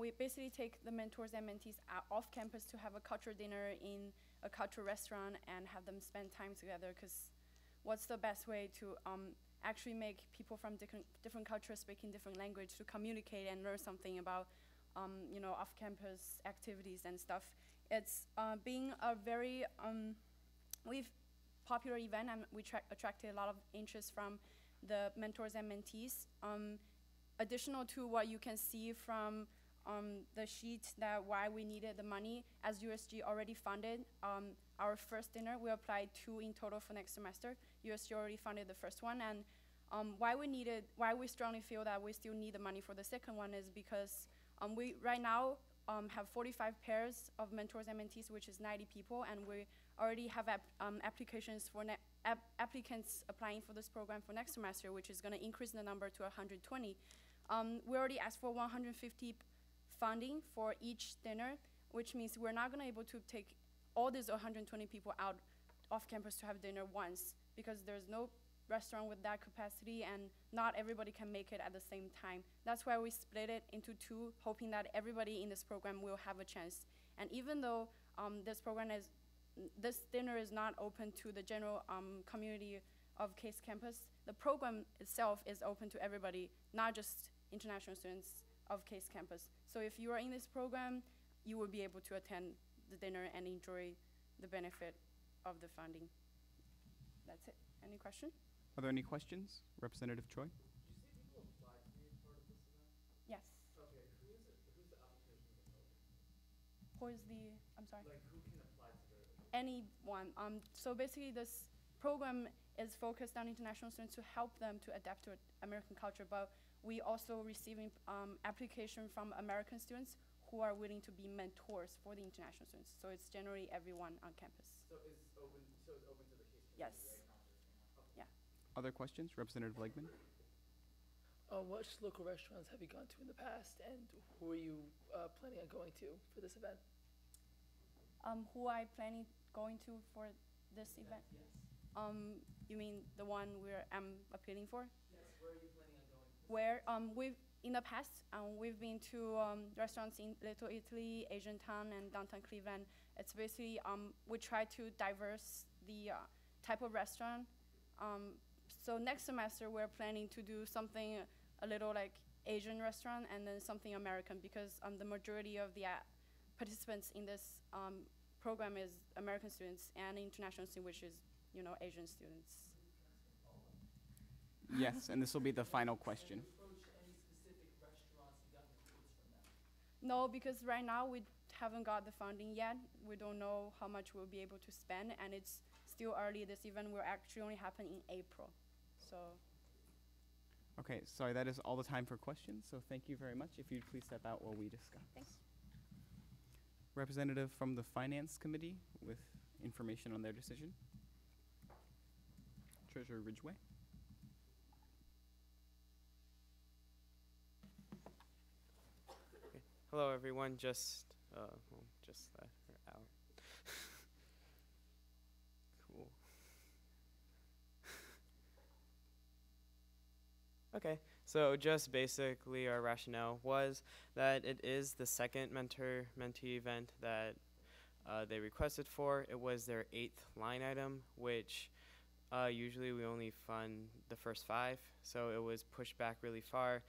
We basically take the mentors and mentees off campus to have a cultural dinner in a cultural restaurant and have them spend time together, because what's the best way to actually make people from different cultures speaking different language to communicate and learn something about off-campus activities and stuff. It's being a very popular event, and we attracted a lot of interest from the mentors and mentees. additional to what you can see from the sheet that why we needed the money, as USG already funded our first dinner. We applied 2 in total for next semester. USG already funded the first one, and why we strongly feel that we still need the money for the second one is because we right now have 45 pairs of mentors and mentees, which is 90 people, and we already have applications for applicants applying for this program for next semester, which is going to increase the number to 120. We already asked for 150 funding for each dinner, which means we're not going to be able to take all these 120 people out off campus to have dinner once, because there's no restaurant with that capacity and not everybody can make it at the same time. That's why we split it into 2, hoping that everybody in this program will have a chance. And even though this dinner is not open to the general community of Case Campus, the program itself is open to everybody, not just international students of Case Campus. So if you are in this program, you will be able to attend the dinner and enjoy the benefit of the funding. That's it. Any question? Are there any questions? Representative Choi? Yes. Okay, who's the application open? Who is the, I'm sorry? Like, who can apply to the? Anyone. So basically this program is focused on international students to help them to adapt to American culture, but we also receiving application from American students who are willing to be mentors for the international students. So it's generally everyone on campus. So it's open to the case community, Yes. right? Not just, Yeah. Other questions? Representative Legman? Which local restaurants have you gone to in the past, and who are you planning on going to for this event? Who I planning going to for this event? Yes. You mean the one I'm appealing for? Yes. Where are you planning on going? Where in the past we've been to restaurants in Little Italy, Asian Town, and downtown Cleveland. It's basically we try to diverse the type of restaurant. So next semester we're planning to do something a little like Asian restaurant and then something American, because the majority of the participants in this program is American students and international students, which is Asian students. Yes, and this will be the final question. No, because right now we haven't got the funding yet. We don't know how much we'll be able to spend, and it's still early. This event will actually only happen in April. So. Okay, sorry, that is all the time for questions, so thank you very much. If you'd please step out while we discuss. Thanks. Representative from the Finance Committee with information on their decision. Treasurer Ridgway. Okay. Hello, everyone. Just let her out. Cool. Okay, so just basically our rationale was that it is the second mentor-mentee event that they requested for. It was their 8th line item, which usually we only fund the first 5, so it was pushed back really far.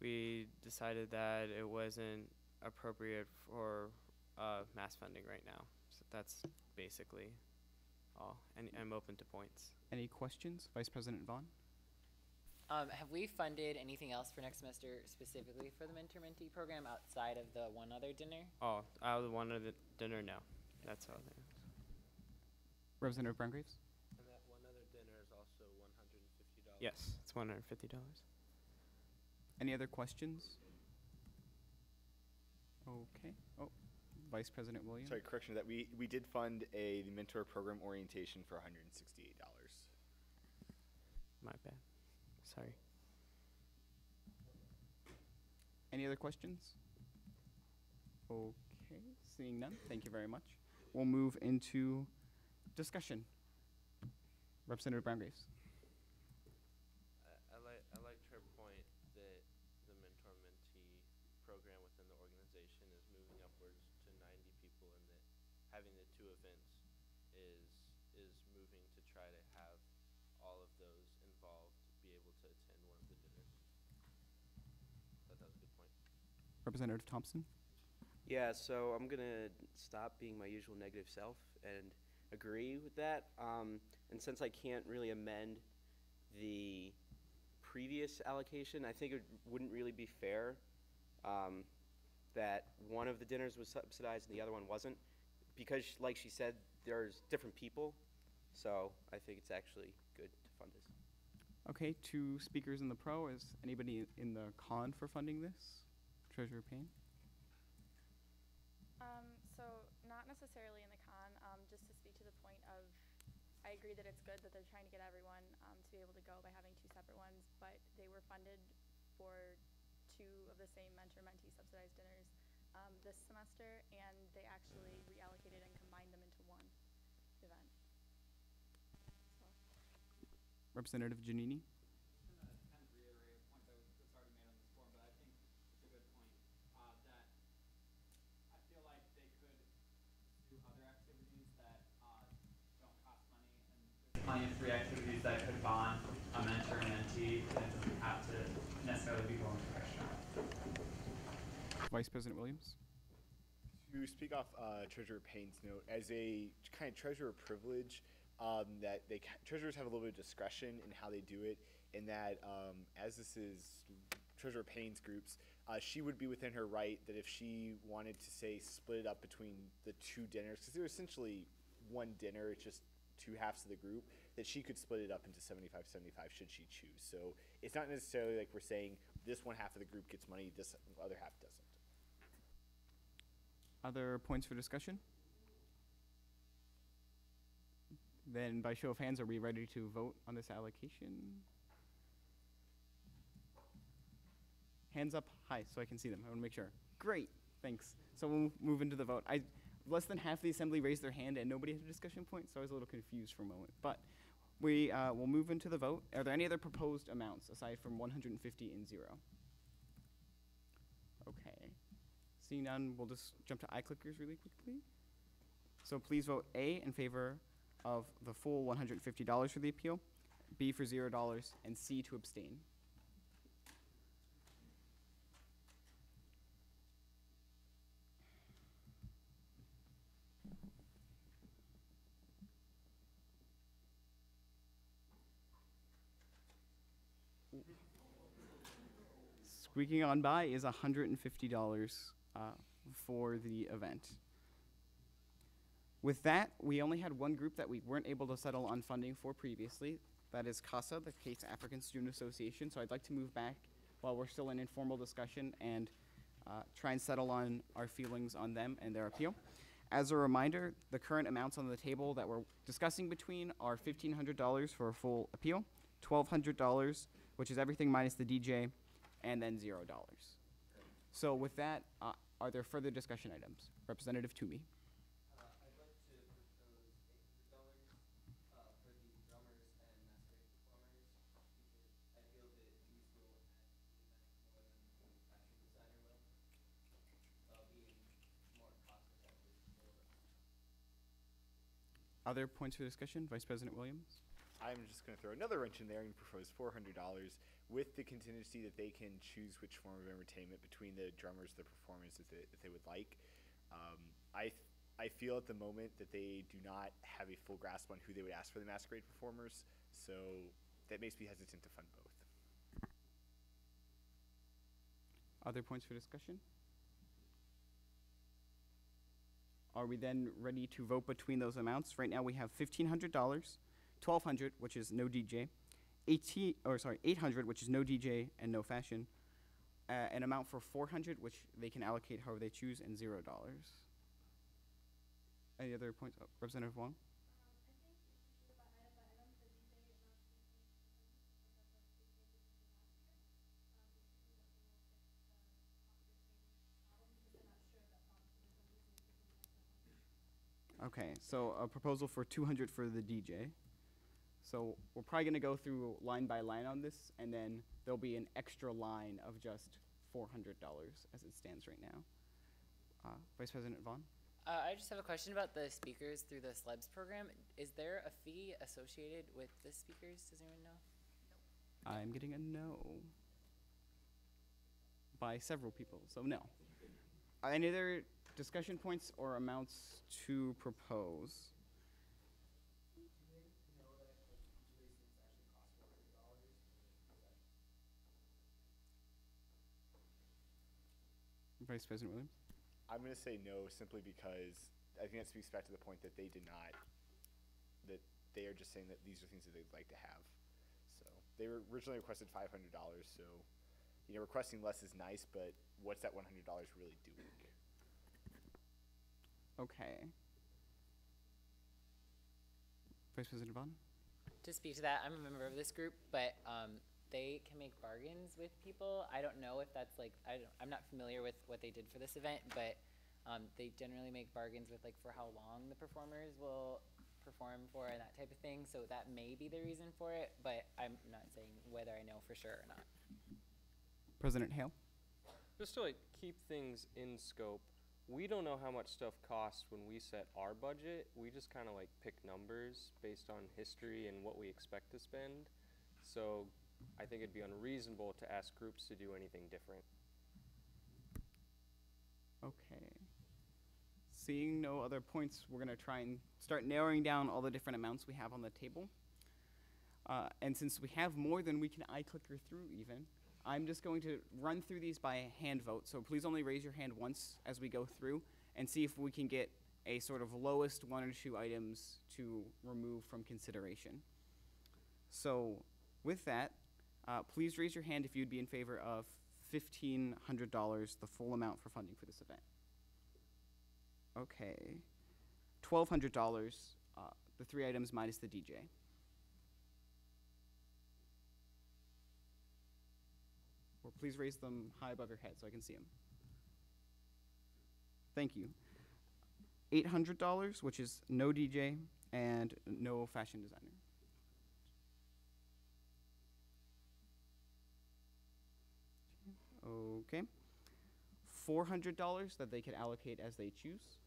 We decided that it wasn't appropriate for mass funding right now. So that's basically all, and I'm open to points. Any questions? Vice President Vaughn? Have we funded anything else for next semester specifically for the mentor-mentee program outside of the one other dinner? Oh, out of the one other dinner, no. That's all there. Representative Brown-Graves? And that one other dinner is also $150? Yes, it's $150. Any other questions? Okay. Oh, Vice President Williams? Sorry, correction to that. We did fund the mentor program orientation for $168. My bad. Sorry. Any other questions? Okay, seeing none, thank you very much. We'll move into discussion. Representative Brown-Graves. I liked her point that the mentor-mentee program within the organization is moving upwards to 90 people, and that having the 2 events is moving to try to have all of those involved be able to attend one of the dinners. Thought that was a good point. Representative Thompson. Yeah, so I'm gonna stop being my usual negative self and agree with that. And since I can't really amend the previous allocation, I think it wouldn't really be fair that one of the dinners was subsidized and the other one wasn't, because like she said, there's different people, so I think it's actually good to fund this. Okay, 2 speakers in the pro. Is anybody in the con for funding this? Treasurer Payne? So not necessarily in the con, just to speak to the point of, I agree that it's good that they're trying to get everyone to be able to go by having 2 separate ones, but they were funded for 2 of the same mentor-mentee subsidized dinners this semester, and they actually reallocated and combined them into one event. So. Representative Giannini? Kind of reiterate a point that's already made on this floor, but I think it's a good point that I feel like they could do other activities that don't cost money, and there's plenty of free activities that could bond a mentor and mentee, and it doesn't have to necessarily be going to a restaurant. Vice President Williams? To speak off Treasurer Payne's note, as a kind of treasurer privilege, that treasurers have a little bit of discretion in how they do it, and that as this is Treasurer Payne's groups, she would be within her right that if she wanted to, say, split it up between the 2 dinners, because they're essentially one dinner, it's just 2 halves of the group, that she could split it up into 75-75 should she choose. So it's not necessarily like we're saying this one half of the group gets money, this other half doesn't. Other points for discussion? Then by show of hands, are we ready to vote on this allocation? Hands up high so I can see them. I want to make sure. Great, thanks. So we'll move into the vote. Less than half the assembly raised their hand and nobody had a discussion point, so I was a little confused for a moment. But we will move into the vote. Are there any other proposed amounts aside from 150 and 0? Okay. Seeing none, we'll just jump to iClickers really quickly. So please vote A in favor of the full $150 for the appeal, B for $0, and C to abstain. Squeaking on by is $150 for the event. With that, we only had one group that we weren't able to settle on funding for previously. That is CASA, the Case African Student Association. So I'd like to move back while we're still in informal discussion and try and settle on our feelings on them and their appeal. As a reminder, the current amounts on the table that we're discussing between are $1,500 for a full appeal, $1,200, which is everything minus the DJ, and then $0. So with that, are there further discussion items? Representative Toomey. I'd like to propose $800 for the drummers and masquerade performers, because I feel that these will add to the event more than the fashion designer will, being more cost effective for Other points for discussion? Vice President Williams? I'm just going to throw another wrench in there and propose $400 with the contingency that they can choose which form of entertainment between the drummers, the performers, if they would like. I feel at the moment that they do not have a full grasp on who they would ask for the masquerade performers, so that makes me hesitant to fund both. Other points for discussion? Are we then ready to vote between those amounts? Right now we have $1,500, $1,200, which is no DJ, $800, which is no DJ and no fashion, an amount for $400, which they can allocate however they choose, and $0. Any other points? Oh, Representative Wong? Okay, so a proposal for $200 for the DJ. So we're probably going to go through line by line on this, and then there'll be an extra line of just $400 as it stands right now. Vice President Vaughn? I just have a question about the speakers through the SLEBS program. Is there a fee associated with the speakers? Does anyone know? I'm getting a no by several people, so no. Any other discussion points or amounts to propose? Vice President Williams? I'm going to say no, simply because I think that speaks back to the point that they did not, that they are just saying that these are things that they'd like to have. So they were originally requested $500, so, requesting less is nice, but what's that $100 really doing? Okay. Vice President Vaughn? To speak to that, I'm a member of this group, but they can make bargains with people. I don't know if that's like, I'm not familiar with what they did for this event, but they generally make bargains with like for how long the performers will perform for and that type of thing. So that may be the reason for it, but I'm not saying whether I know for sure or not. President Hale? Just to like keep things in scope, we don't know how much stuff costs when we set our budget. We just kind of like pick numbers based on history and what we expect to spend. So I think it'd be unreasonable to ask groups to do anything different. Okay. Seeing no other points, we're going to try and start narrowing down all the different amounts we have on the table. And since we have more than we can eye-clicker through even, I'm just going to run through these by hand vote. So please only raise your hand once as we go through and see if we can get a sort of lowest one or two items to remove from consideration. So with that, please raise your hand if you'd be in favor of $1,500, the full amount for funding for this event. Okay. $1,200, the three items minus the DJ. Or please raise them high above your head so I can see them. Thank you. $800, which is no DJ and no fashion designer. Okay. $400 that they could allocate as they choose.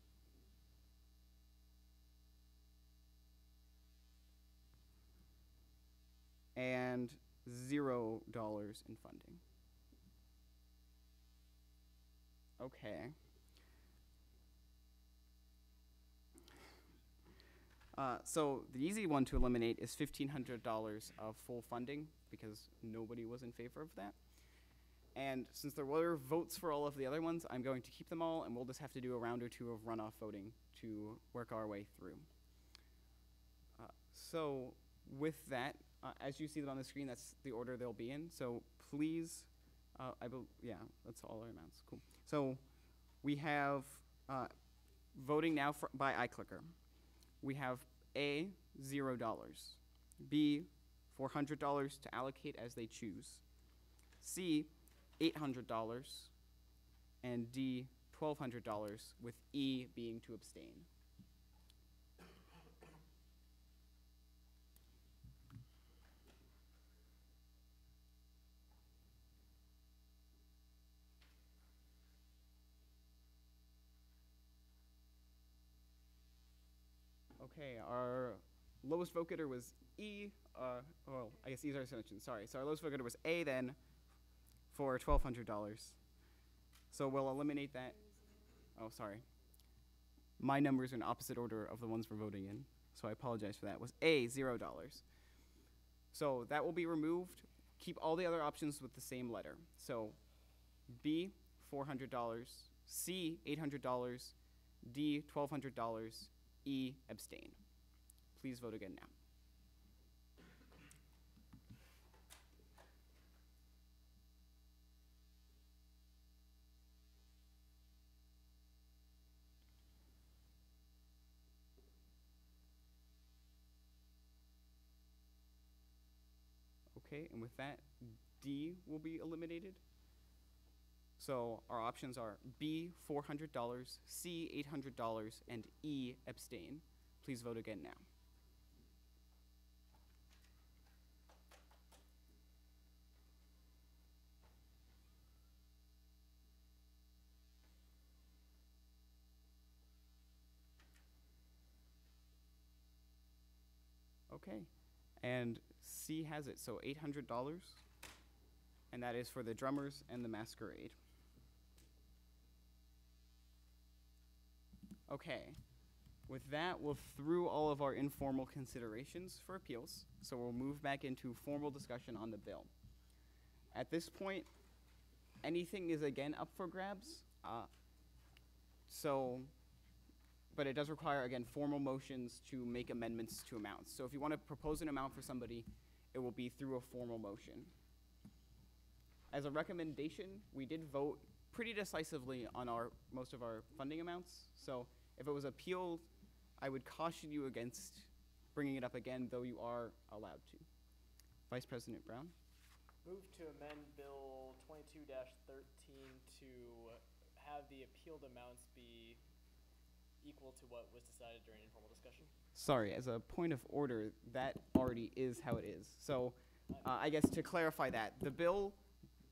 And $0 in funding. Okay. So the easy one to eliminate is $1,500 of full funding because nobody was in favor of that. And since there were votes for all of the other ones, I'm going to keep them all, and we'll just have to do a round or two of runoff voting to work our way through. So with that, as you see them on the screen, that's the order they'll be in. So please, yeah, that's all our amounts. Cool. So we have voting now by iClicker. We have A, $0, B, $400 to allocate as they choose, C, $800, and D, $1,200, with E being to abstain. Okay, our lowest vote getter was E. Well, I guess E's our extension. Sorry. So our lowest vote getter was A then for $1,200. So we'll eliminate that. Oh, sorry. My numbers are in opposite order of the ones we're voting in, so I apologize for that. Was A, $0. So that will be removed. Keep all the other options with the same letter. So B, $400. C, $800. D, $1,200. E, abstain. Please vote again now. Okay, and with that, D will be eliminated. So our options are B, $400, C, $800, and E, abstain. Please vote again now. Okay, and C has it, so $800, and that is for the drummers and the masquerade. Okay, with that, we'll through all of our informal considerations for appeals, so we'll move back into formal discussion on the bill. At this point, anything is again up for grabs. So, but it does require, again, formal motions to make amendments to amounts. So if you want to propose an amount for somebody, it will be through a formal motion. As a recommendation, we did vote pretty decisively on most of our funding amounts. So if it was appealed, I would caution you against bringing it up again, though you are allowed to. Vice President Brown? Move to amend Bill 22-13 to have the appealed amounts be equal to what was decided during informal discussion. Sorry, as a point of order, that already is how it is. So I guess to clarify that, the bill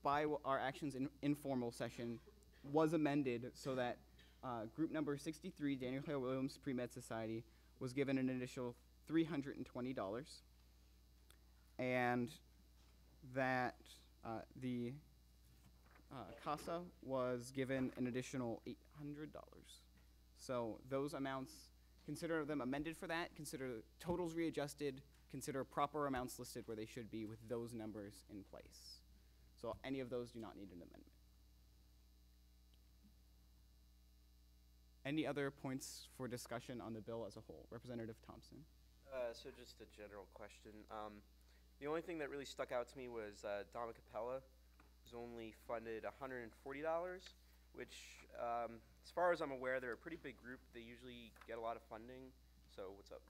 by our actions in informal session was amended so that group number 63, Daniel Clay Williams Pre-Med Society, was given an additional $320, and that the CASA was given an additional $800. So those amounts, consider them amended for that, consider totals readjusted, consider proper amounts listed where they should be with those numbers in place. So any of those do not need an amendment. Any other points for discussion on the bill as a whole? Representative Thompson. So just a general question. The only thing that really stuck out to me was Dama Capella was only funded $140, which, as far as I'm aware, they're a pretty big group. They usually get a lot of funding. So what's up?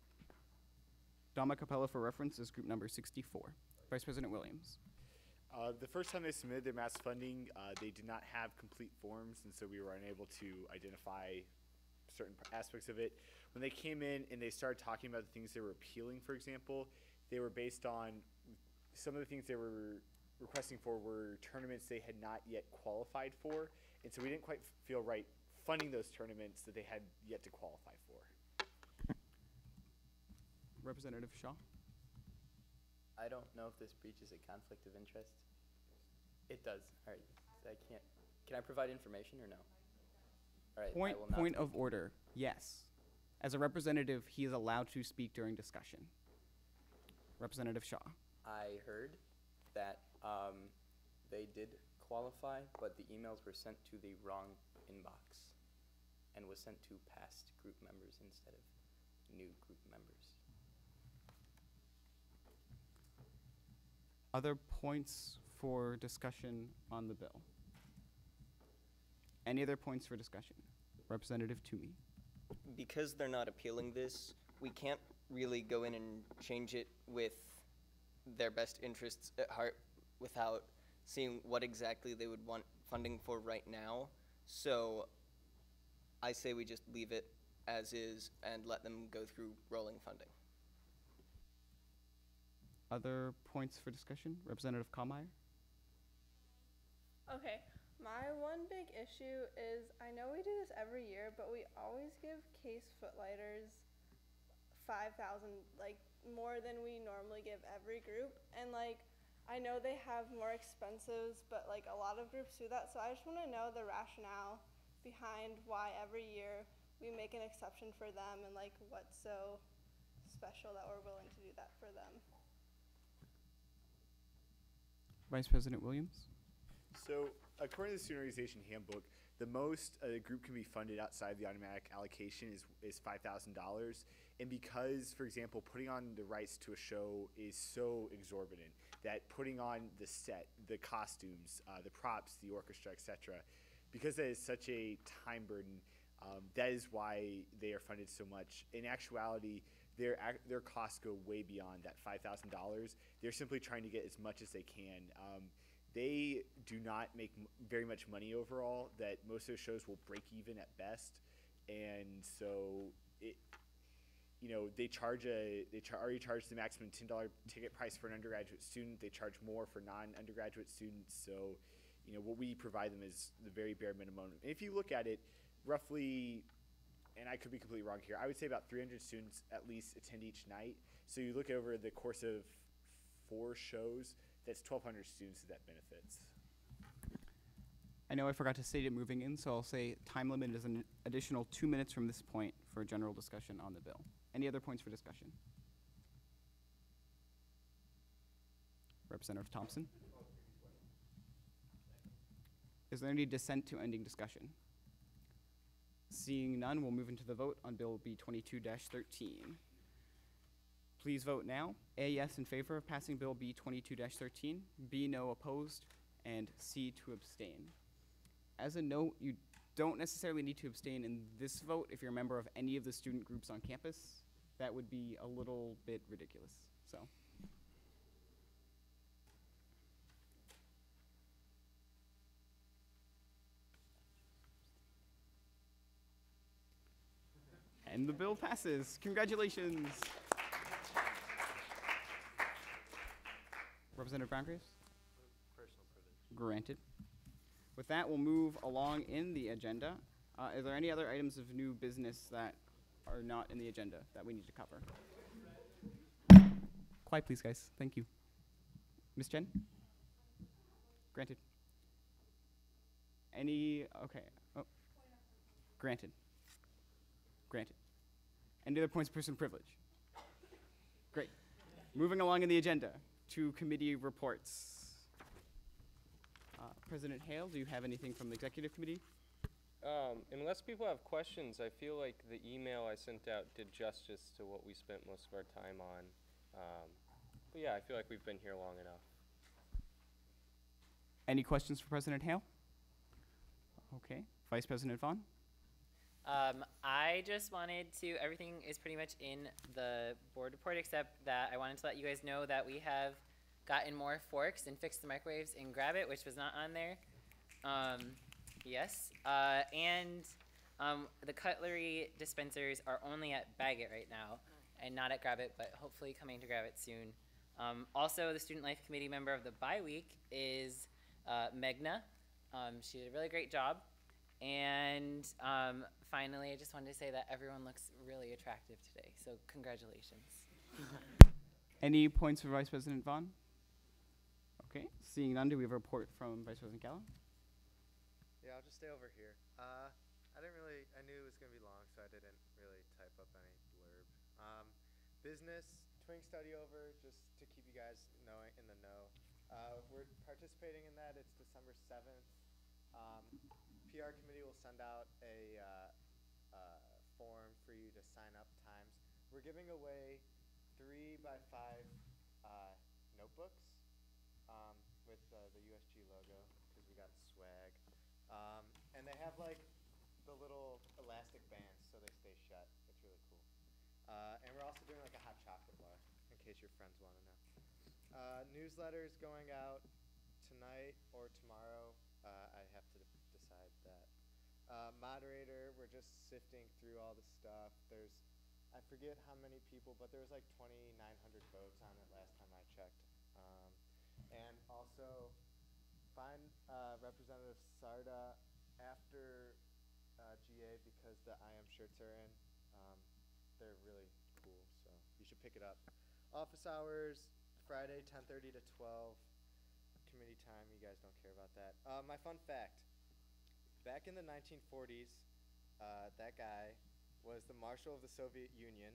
Dama Capella, for reference, is group number 64. Vice President Williams. The first time they submitted their mass funding, they did not have complete forms, and so we were unable to identify certain aspects of it. When they came in and they started talking about the things they were appealing, for example, they were based on some of the things they were requesting for were tournaments they had not yet qualified for, and so we didn't quite feel right funding those tournaments that they had yet to qualify for. Representative Shaw. I don't know if this breaches a conflict of interest. It does. All right. So can I provide information or no? All right. I will not. Point of order. Yes. As a representative, he is allowed to speak during discussion. Representative Shaw. I heard that they did qualify, but the emails were sent to the wrong inbox and was sent to past group members instead of new group members. Other points for discussion on the bill? Any other points for discussion? Representative Toomey. Because they're not appealing this, we can't really go in and change it with their best interests at heart without seeing what exactly they would want funding for right now. So I say we just leave it as is and let them go through rolling funding. Other points for discussion? Representative Kallmeyer? Okay, my one big issue is I know we do this every year, but we always give Case Footlighters $5,000, like more than we normally give every group. And like, I know they have more expenses, but like a lot of groups do that. So I just want to know the rationale behind why every year we make an exception for them and like what's so special that we're willing to do that for them. Vice President Williams? So, according to the Student Organization Handbook, the most a group can be funded outside the automatic allocation is $5,000. And because, for example, putting on the rights to a show is so exorbitant that putting on the set, the costumes, the props, the orchestra, etc., because that is such a time burden, that is why they are funded so much. In actuality, their costs go way beyond that $5,000. They're simply trying to get as much as they can. They do not make very much money overall. That most of those shows will break even at best, and so they already charge the maximum $10 ticket price for an undergraduate student. They charge more for non-undergraduate students. So, what we provide them is the very bare minimum. And if you look at it, roughly, and I could be completely wrong here, I would say about 300 students at least attend each night. So you look over the course of 4 shows, that's 1,200 students that benefits. I know I forgot to state it moving in, so I'll say time limit is an additional 2 minutes from this point for general discussion on the bill. Any other points for discussion? Representative Thompson? Is there any dissent to ending discussion? Seeing none, we'll move into the vote on Bill B 22-13. Please vote now. A, yes, in favor of passing Bill B 22-13, B, no, opposed, and C, to abstain. As a note, you don't necessarily need to abstain in this vote if you're a member of any of the student groups on campus. That would be a little bit ridiculous, so. And the bill passes. Congratulations. Representative Brown-Graves? Personal privilege. Granted. With that, we'll move along in the agenda. Are there any other items of new business that are not in the agenda that we need to cover? Quiet, please, guys. Thank you. Ms. Chen? Granted. Okay. Oh. Granted. Granted. Any other points of personal privilege? Great. Moving along in the agenda to committee reports. President Hale, do you have anything from the executive committee? Unless people have questions, I feel like the email I sent out did justice to what we spent most of our time on. But yeah, I feel like we've been here long enough. Any questions for President Hale? Okay. Vice President Vaughn? I just wanted to, everything is pretty much in the board report except that I wanted to let you guys know that we have gotten more forks and fixed the microwaves in Grab It, which was not on there. Yes. And the cutlery dispensers are only at Bag It right now and not at Grab It, but hopefully coming to Grab It soon. Also, the Student Life Committee member of the bye week is Meghna. She did a really great job. And finally, I just wanted to say that everyone looks really attractive today, so congratulations. Any points for Vice President Vaughn? Okay, seeing none, do we have a report from Vice President Gallo? Yeah, I'll just stay over here. I knew it was going to be long, so I didn't really type up any blurb. Business, Twing study over, just to keep you guys in the know. We're participating in that. It's December 7th. PR committee will send out a form for you to sign up times. We're giving away 3x5 notebooks with the USG logo because we got swag. And they have like the little elastic bands so they stay shut. It's really cool. And we're also doing like a hot chocolate bar in case your friends want to know. Newsletters going out tonight or tomorrow. I have to decide that. Moderator, we're just sifting through all the stuff. I forget how many people, but there was like 2,900 votes on it last time I checked. And also, find Representative Sarda after GA because the IM shirts are in. They're really cool, so you should pick it up. Office hours, Friday, 10:30 to 12. Committee time, you guys don't care about that. My fun fact, back in the 1940s, that guy was the Marshal of the Soviet Union,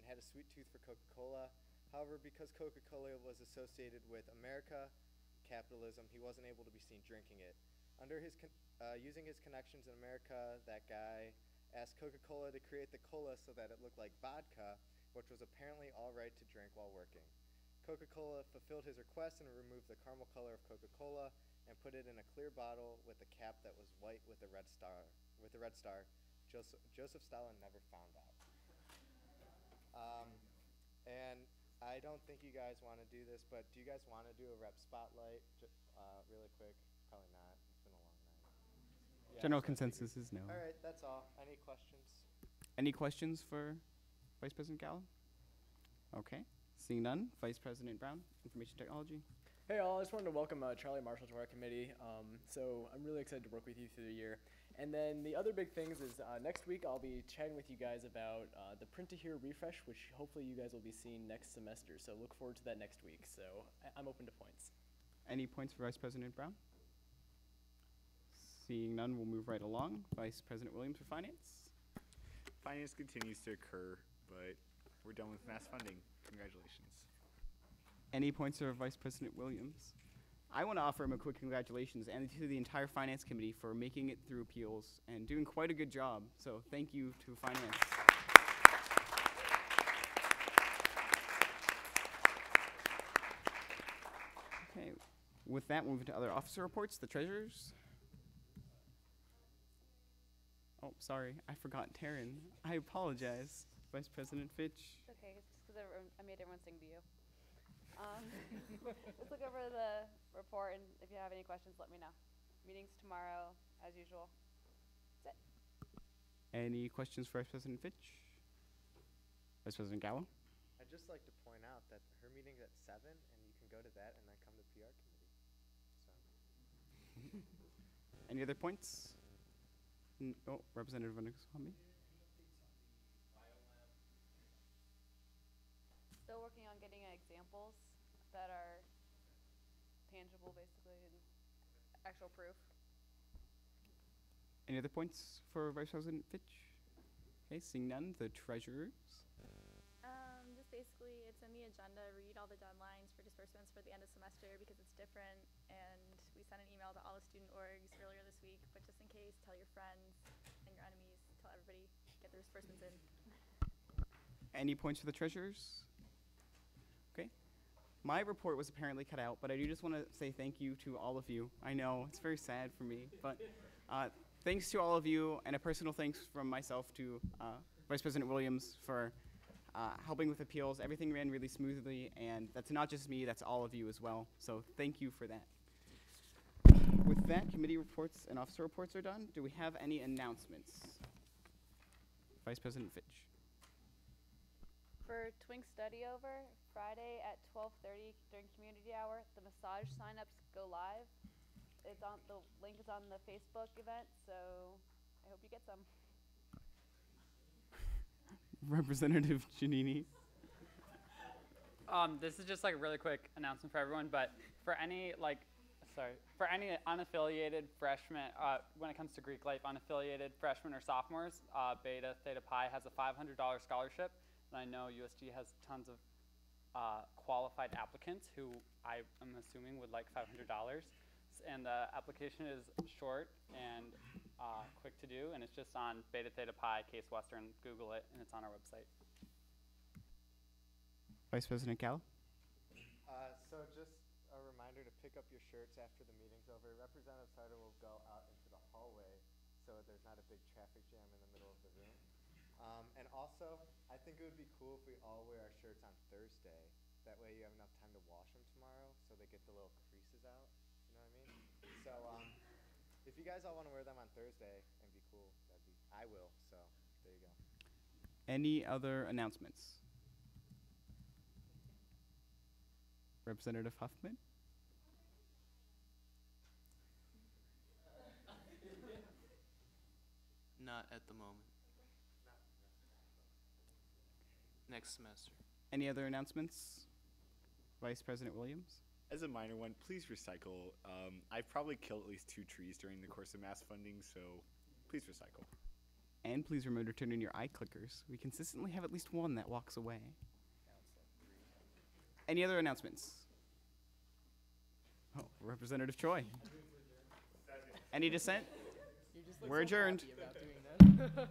had a sweet tooth for Coca-Cola. However, because Coca-Cola was associated with America, capitalism, he wasn't able to be seen drinking it. Using his connections in America, that guy asked Coca-Cola to create the cola so that it looked like vodka, which was apparently all right to drink while working. Coca-Cola fulfilled his request and removed the caramel color of Coca-Cola and put it in a clear bottle with a cap that was white with a red star. Joseph Stalin never found out. And I don't think you guys want to do this, but do you guys want to do a rep spotlight really quick? Probably not. It's been a long night. Yeah, General so consensus is no. All right, that's all. Any questions? Any questions for Vice President Gallo? Okay. Seeing none, Vice President Brown, Information Technology. Hey all, I just wanted to welcome Charlie Marshall to our committee. So I'm really excited to work with you through the year. And then the other big things is next week I'll be chatting with you guys about the Print to Hear refresh, which hopefully you guys will be seeing next semester. So look forward to that next week. So I'm open to points. Any points for Vice President Brown? Seeing none, we'll move right along. Vice President Williams for Finance. Finance continues to occur, but we're done with mass funding. Congratulations. Any points for Vice President Williams? I want to offer him a quick congratulations and to the entire finance committee for making it through appeals and doing quite a good job. So thank you to finance. Okay, with that, moving to other officer reports, the treasurers. Oh, sorry, I forgot Taryn. I apologize, Vice President Fitch. It's okay, it's just because I made everyone sing to you. Let's look over the report, and if you have any questions, let me know. Meetings tomorrow, as usual. That's it. Any questions for Vice President Fitch? Vice President Gallo? I'd just like to point out that her meeting's at 7, and you can go to that and then come to PR committee. So. Any other points? Oh, Representative Vanderkamp. Still working on getting examples that are tangible, basically, and actual proof. Any other points for Vice President Fitch? Okay, seeing none, the treasurers. Just basically, it's in the agenda. Read all the deadlines for disbursements for the end of semester because it's different. And we sent an email to all the student orgs earlier this week. But just in case, tell your friends and your enemies. Tell everybody, get their disbursements in. Any points for the treasurers? Okay. My report was apparently cut out, but I do just want to say thank you to all of you. I know, it's very sad for me, but thanks to all of you, and a personal thanks from myself to Vice President Williams for helping with appeals. Everything ran really smoothly, and that's not just me, that's all of you as well. So thank you for that. With that, committee reports and officer reports are done. Do we have any announcements? Vice President Fitch. For Twink Study Over, Friday at 12:30 during community hour, the massage signups go live. It's on, the link is on the Facebook event, so I hope you get some. Representative Giannini. This is just like a really quick announcement for everyone, but for any for any unaffiliated freshmen, when it comes to Greek life, unaffiliated freshmen or sophomores, Beta Theta Pi has a $500 scholarship, and I know USG has tons of qualified applicants who I am assuming would like $500. And the application is short and quick to do, and it's just on Beta Theta Pi, Case Western. Google it, and it's on our website. Vice President Cal. So just a reminder to pick up your shirts after the meeting's over. Representative Sardo will go out into the hallway so there's not a big traffic jam in the middle of the room. And also, I think it would be cool if we all wear our shirts on Thursday. That way you have enough time to wash them tomorrow so they get the little creases out. You know what I mean? So if you guys all want to wear them on Thursday and be cool, I will. So there you go. Any other announcements? Representative Huffman. Not at the moment. Next semester. Any other announcements? Vice President Williams. As a minor one, please recycle. I've probably killed at least 2 trees during the course of mass funding, so please recycle. And please remember to turn in your eye clickers. We consistently have at least one that walks away. Any other announcements? Oh, Representative Choi. Any dissent? You're just, like, We're so adjourned. happy about doing that.